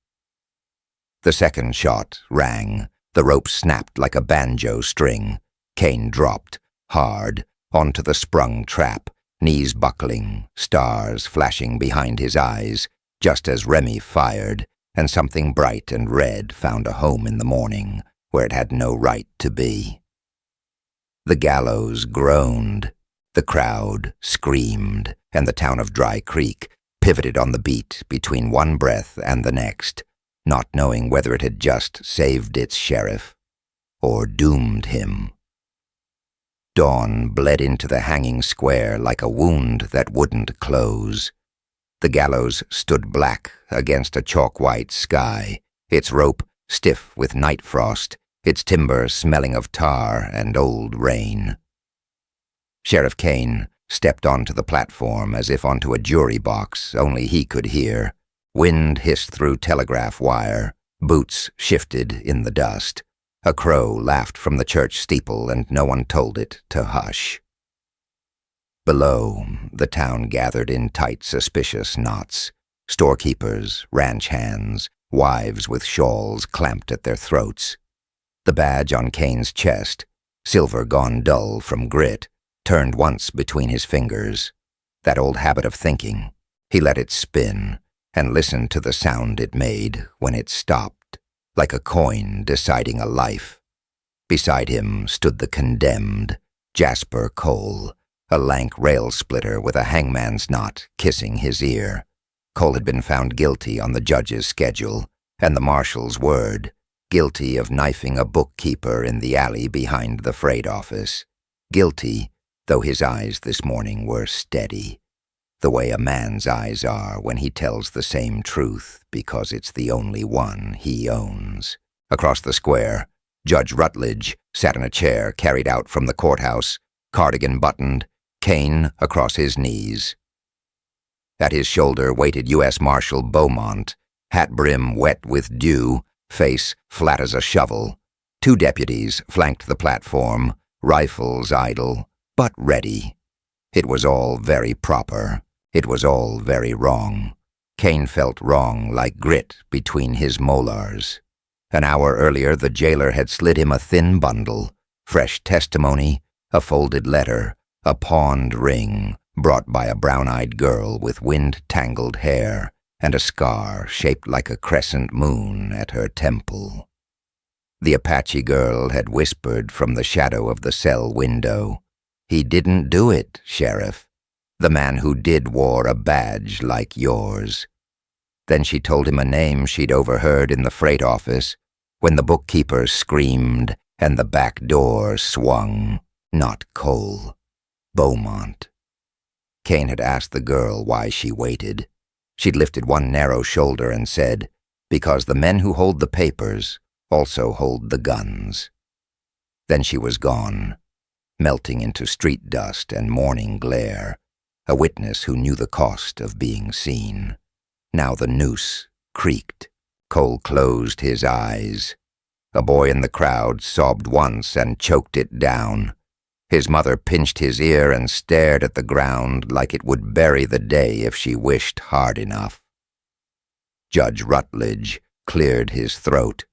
The second shot rang. The rope snapped like a banjo string. Kane dropped, hard, onto the sprung trap, knees buckling, stars flashing behind his eyes, just as Remy fired, and something bright and red found a home in the morning where it had no right to be. The gallows groaned, the crowd screamed, and the town of Dry Creek pivoted on the beat between one breath and the next, not knowing whether it had just saved its sheriff or doomed him. Dawn bled into the hanging square like a wound that wouldn't close. The gallows stood black against a chalk-white sky, its rope stiff with night frost, its timber smelling of tar and old rain. Sheriff Kane stepped onto the platform as if onto a jury box only he could hear. Wind hissed through telegraph wire, boots shifted in the dust. A crow laughed from the church steeple and no one told it to hush. Below, the town gathered in tight, suspicious knots. Storekeepers, ranch hands, wives with shawls clamped at their throats. The badge on Kane's chest, silver gone dull from grit, turned once between his fingers. That old habit of thinking. He let it spin and listened to the sound it made when it stopped, like a coin deciding a life. Beside him stood the condemned, Jasper Cole, a lank rail splitter with a hangman's knot kissing his ear. Cole had been found guilty on the judge's schedule, and the marshal's word, guilty of knifing a bookkeeper in the alley behind the freight office. Guilty, though his eyes this morning were steady, the way a man's eyes are when he tells the same truth because it's the only one he owns. Across the square, Judge Rutledge sat in a chair carried out from the courthouse, cardigan buttoned, cane across his knees. At his shoulder waited U.S. Marshal Beaumont, hat brim wet with dew, face flat as a shovel. Two deputies flanked the platform, rifles idle, but ready. It was all very proper. It was all very wrong. Kane felt wrong like grit between his molars. An hour earlier, the jailer had slid him a thin bundle, fresh testimony, a folded letter, a pawned ring brought by a brown-eyed girl with wind-tangled hair and a scar shaped like a crescent moon at her temple. The Apache girl had whispered from the shadow of the cell window, "He didn't do it, Sheriff. The man who did wore a badge like yours." Then she told him a name she'd overheard in the freight office when the bookkeeper screamed and the back door swung. Not Cole. Beaumont. Kane had asked the girl why she waited. She'd lifted one narrow shoulder and said, "Because the men who hold the papers also hold the guns." Then she was gone, melting into street dust and morning glare, a witness who knew the cost of being seen. Now the noose creaked. Cole closed his eyes. A boy in the crowd sobbed once and choked it down. His mother pinched his ear and stared at the ground like it would bury the day if she wished hard enough. Judge Rutledge cleared his throat.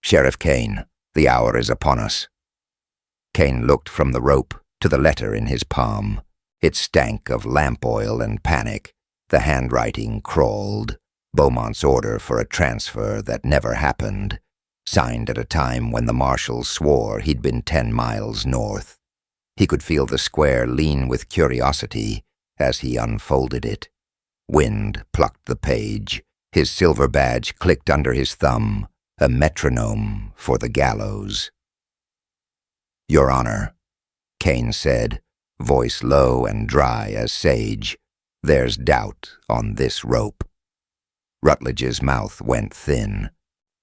"Sheriff Kane, the hour is upon us." Kane looked from the rope to the letter in his palm. It stank of lamp oil and panic. The handwriting crawled. Beaumont's order for a transfer that never happened, signed at a time when the marshal swore he'd been 10 miles north. He could feel the square lean with curiosity as he unfolded it. Wind plucked the page. His silver badge clicked under his thumb, a metronome for the gallows. "Your Honor," Kane said, voice low and dry as sage, "there's doubt on this rope." Rutledge's mouth went thin.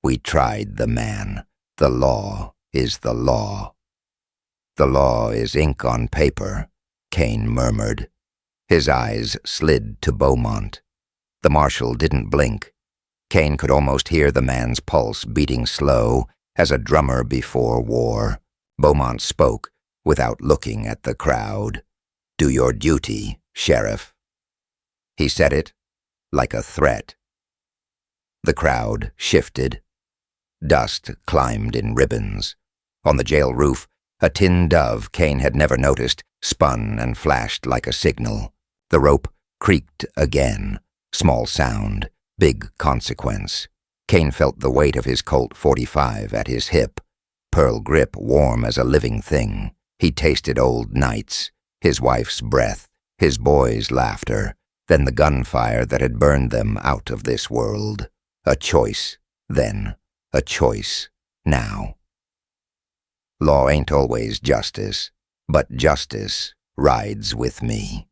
"We tried the man. The law is the law." "The law is ink on paper," Kane murmured. His eyes slid to Beaumont. The marshal didn't blink. Kane could almost hear the man's pulse beating slow as a drummer before war. Beaumont spoke without looking at the crowd. "Do your duty, Sheriff." He said it like a threat. The crowd shifted. Dust climbed in ribbons. On the jail roof, a tin dove Kane had never noticed spun and flashed like a signal. The rope creaked again. Small sound, big consequence. Kane felt the weight of his Colt .45 at his hip. Pearl grip warm as a living thing. He tasted old nights, his wife's breath, his boys' laughter, then the gunfire that had burned them out of this world. A choice, then. A choice, now. Law ain't always justice, but justice rides with me.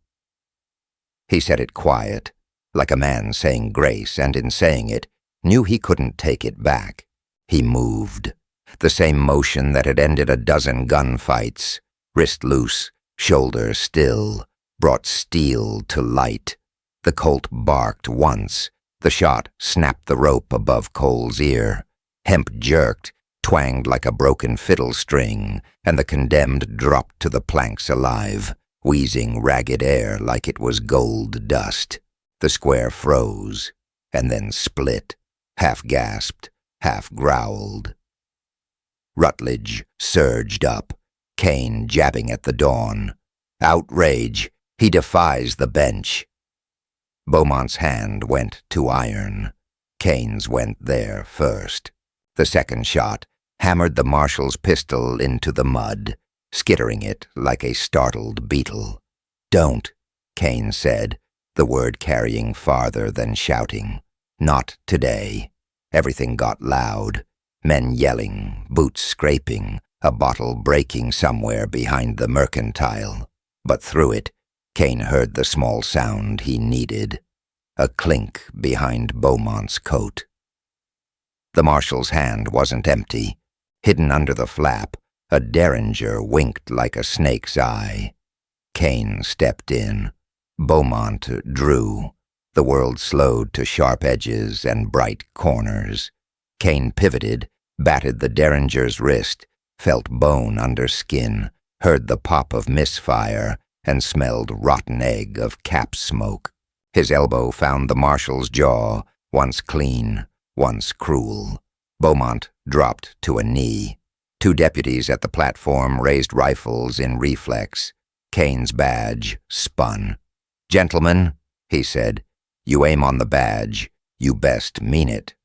He said it quiet, like a man saying grace, and in saying it, knew he couldn't take it back. He moved. The same motion that had ended a dozen gunfights, wrist loose, shoulder still, brought steel to light. The Colt barked once. The shot snapped the rope above Cole's ear. Hemp jerked, twanged like a broken fiddle string, and the condemned dropped to the planks alive, wheezing ragged air like it was gold dust. The square froze, and then split, half gasped, half growled. Rutledge surged up, Kane jabbing at the dawn. Outrage, he defies the bench. Beaumont's hand went to iron. Kane's went there first. The second shot hammered the marshal's pistol into the mud, skittering it like a startled beetle. "Don't," Kane said, the word carrying farther than shouting. "Not today." Everything got loud. Men yelling, boots scraping, a bottle breaking somewhere behind the mercantile. But through it, Kane heard the small sound he needed. A clink behind Beaumont's coat. The marshal's hand wasn't empty. Hidden under the flap, a derringer winked like a snake's eye. Kane stepped in. Beaumont drew. The world slowed to sharp edges and bright corners. Kane pivoted, batted the derringer's wrist, felt bone under skin, heard the pop of misfire, and smelled rotten egg of cap smoke. His elbow found the marshal's jaw, once clean, once cruel. Beaumont dropped to a knee. Two deputies at the platform raised rifles in reflex. Kane's badge spun. "Gentlemen," he said, "you aim on the badge. You best mean it."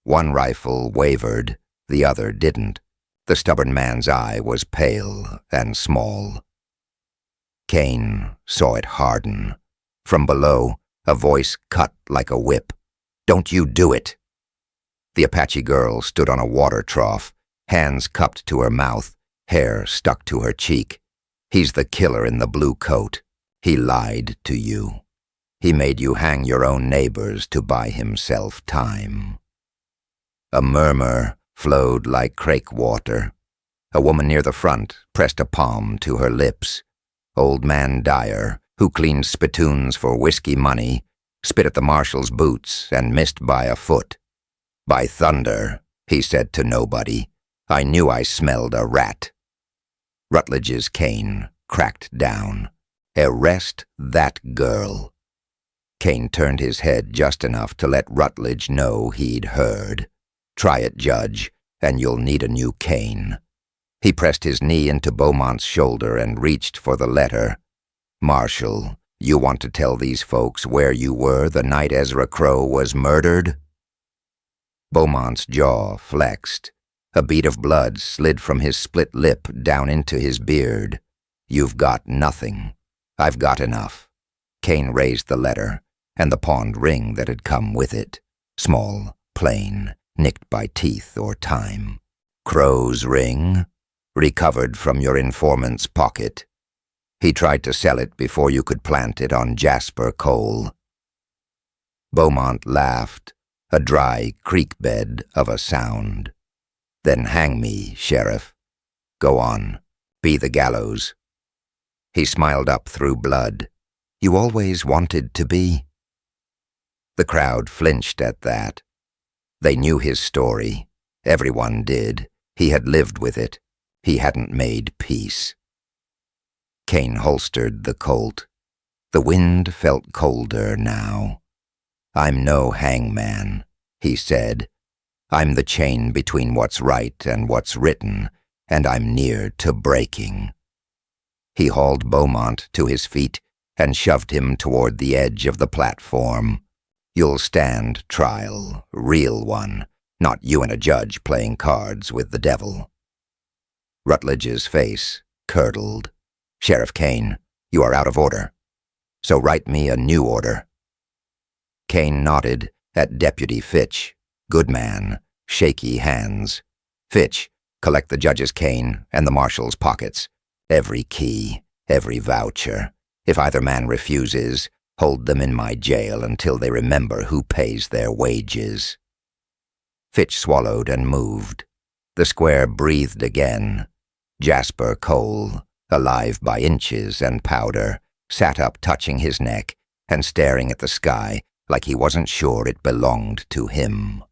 One rifle wavered, the other didn't. The stubborn man's eye was pale and small. Kane saw it harden. From below, a voice cut like a whip. "Don't you do it!" The Apache girl stood on a water trough, hands cupped to her mouth, hair stuck to her cheek. "He's the killer in the blue coat. He lied to you. He made you hang your own neighbors to buy himself time." A murmur flowed like crake water. A woman near the front pressed a palm to her lips. Old man Dyer, who cleaned spittoons for whiskey money, spit at the marshal's boots and missed by a foot. "By thunder," he said to nobody, "I knew I smelled a rat." Rutledge's cane cracked down. "Arrest that girl." Kane turned his head just enough to let Rutledge know he'd heard. "Try it, Judge, and you'll need a new cane." He pressed his knee into Beaumont's shoulder and reached for the letter. "Marshal, you want to tell these folks where you were the night Ezra Crowe was murdered?" Beaumont's jaw flexed. A bead of blood slid from his split lip down into his beard. You've got nothing. I've got enough." Kane raised the letter, and the pawned ring that had come with it. Small, plain, nicked by teeth or time. "Crow's ring, recovered from your informant's pocket. He tried to sell it before you could plant it on Jasper coal." Beaumont laughed, a dry creek bed of a sound. "Then hang me, Sheriff. Go on, be the gallows." He smiled up through blood. "You always wanted to be?" The crowd flinched at that. They knew his story. Everyone did. He had lived with it. He hadn't made peace. Kane holstered the Colt. The wind felt colder now. "I'm no hangman," he said. "I'm the chain between what's right and what's written, and I'm near to breaking." He hauled Beaumont to his feet and shoved him toward the edge of the platform. "You'll stand trial, real one, not you and a judge playing cards with the devil." Rutledge's face curdled. "Sheriff Kane, you are out of order. So write me a new order." Kane nodded at Deputy Fitch. Good man, shaky hands. "Fitch, collect the judge's cane and the marshal's pockets. Every key, every voucher. If either man refuses, hold them in my jail until they remember who pays their wages." Fitch swallowed and moved. The square breathed again. Jasper Cole, alive by inches and powder, sat up touching his neck and staring at the sky like he wasn't sure it belonged to him.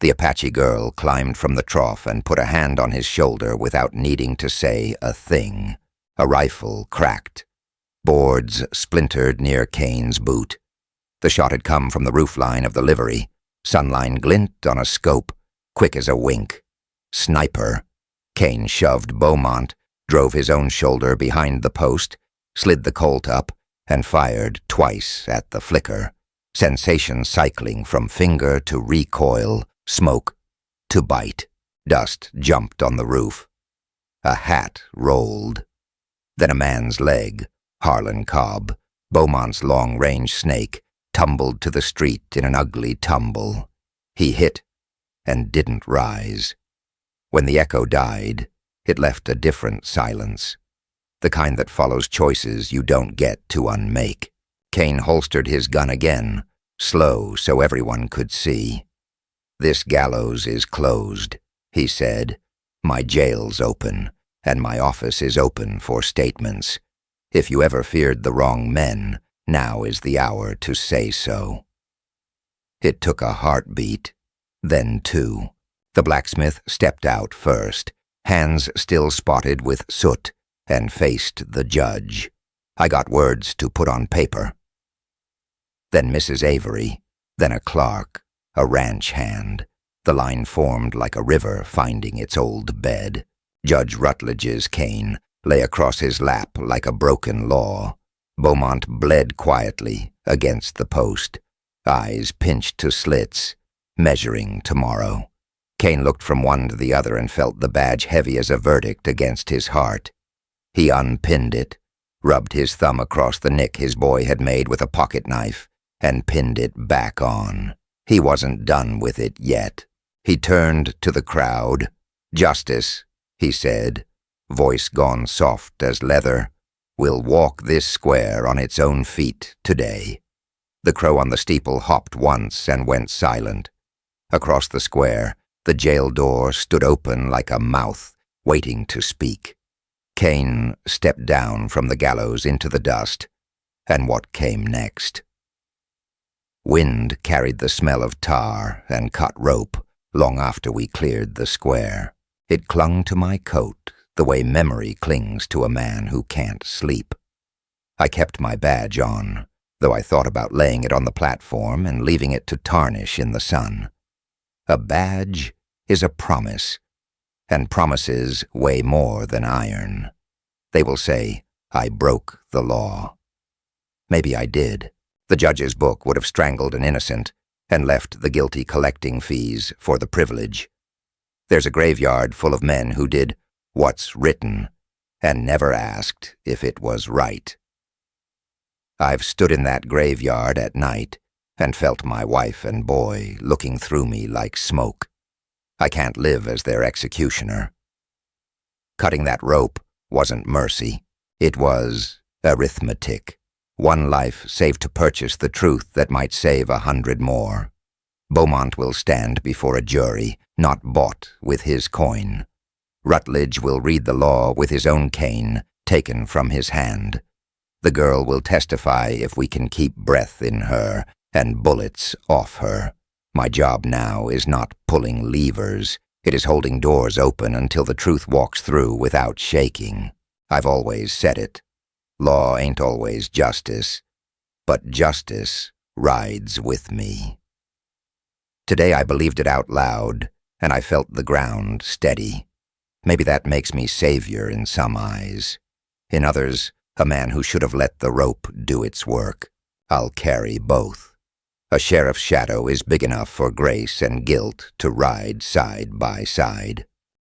The Apache girl climbed from the trough and put a hand on his shoulder without needing to say a thing. A rifle cracked. Boards splintered near Kane's boot. The shot had come from the roofline of the livery. Sunline glint on a scope, quick as a wink. Sniper. Kane shoved Beaumont, drove his own shoulder behind the post, slid the Colt up, and fired twice at the flicker. Sensation cycling from finger to recoil, smoke to bite. Dust jumped on the roof. A hat rolled. Then a man's leg, Harlan Cobb, Beaumont's long-range snake, tumbled to the street in an ugly tumble. He hit and didn't rise. When the echo died, it left a different silence, the kind that follows choices you don't get to unmake. Kane holstered his gun again, slow so everyone could see. "This gallows is closed," he said. "My jail's open, and my office is open for statements. If you ever feared the wrong men, now is the hour to say so." It took a heartbeat, then two. The blacksmith stepped out first, hands still spotted with soot, and faced the judge. "I got words to put on paper." Then Mrs. Avery, then a clerk, a ranch hand. The line formed like a river finding its old bed. Judge Rutledge's cane lay across his lap like a broken law. Beaumont bled quietly against the post, eyes pinched to slits, measuring tomorrow. Kane looked from one to the other and felt the badge heavy as a verdict against his heart. He unpinned it, rubbed his thumb across the nick his boy had made with a pocket knife, and pinned it back on. He wasn't done with it yet. He turned to the crowd. "Justice," he said, voice gone soft as leather, "will walk this square on its own feet today." The crow on the steeple hopped once and went silent. Across the square, the jail door stood open like a mouth, waiting to speak. Kane stepped down from the gallows into the dust, and what came next? Wind carried the smell of tar and cut rope long after we cleared the square. It clung to my coat the way memory clings to a man who can't sleep. I kept my badge on, though I thought about laying it on the platform and leaving it to tarnish in the sun. A badge is a promise, and promises weigh more than iron. They will say, "I broke the law." Maybe I did. The judge's book would have strangled an innocent and left the guilty collecting fees for the privilege. There's a graveyard full of men who did what's written, and never asked if it was right. I've stood in that graveyard at night and felt my wife and boy looking through me like smoke. I can't live as their executioner. Cutting that rope wasn't mercy. It was arithmetic. One life saved to purchase the truth that might save 100 more. Beaumont will stand before a jury, not bought with his coin. Rutledge will read the law with his own cane, taken from his hand. The girl will testify if we can keep breath in her and bullets off her. My job now is not pulling levers. It is holding doors open until the truth walks through without shaking. I've always said it. Law ain't always justice, but justice rides with me. Today I believed it out loud, and I felt the ground steady. Maybe that makes me savior in some eyes. In others, a man who should have let the rope do its work. I'll carry both. A sheriff's shadow is big enough for grace and guilt to ride side by side.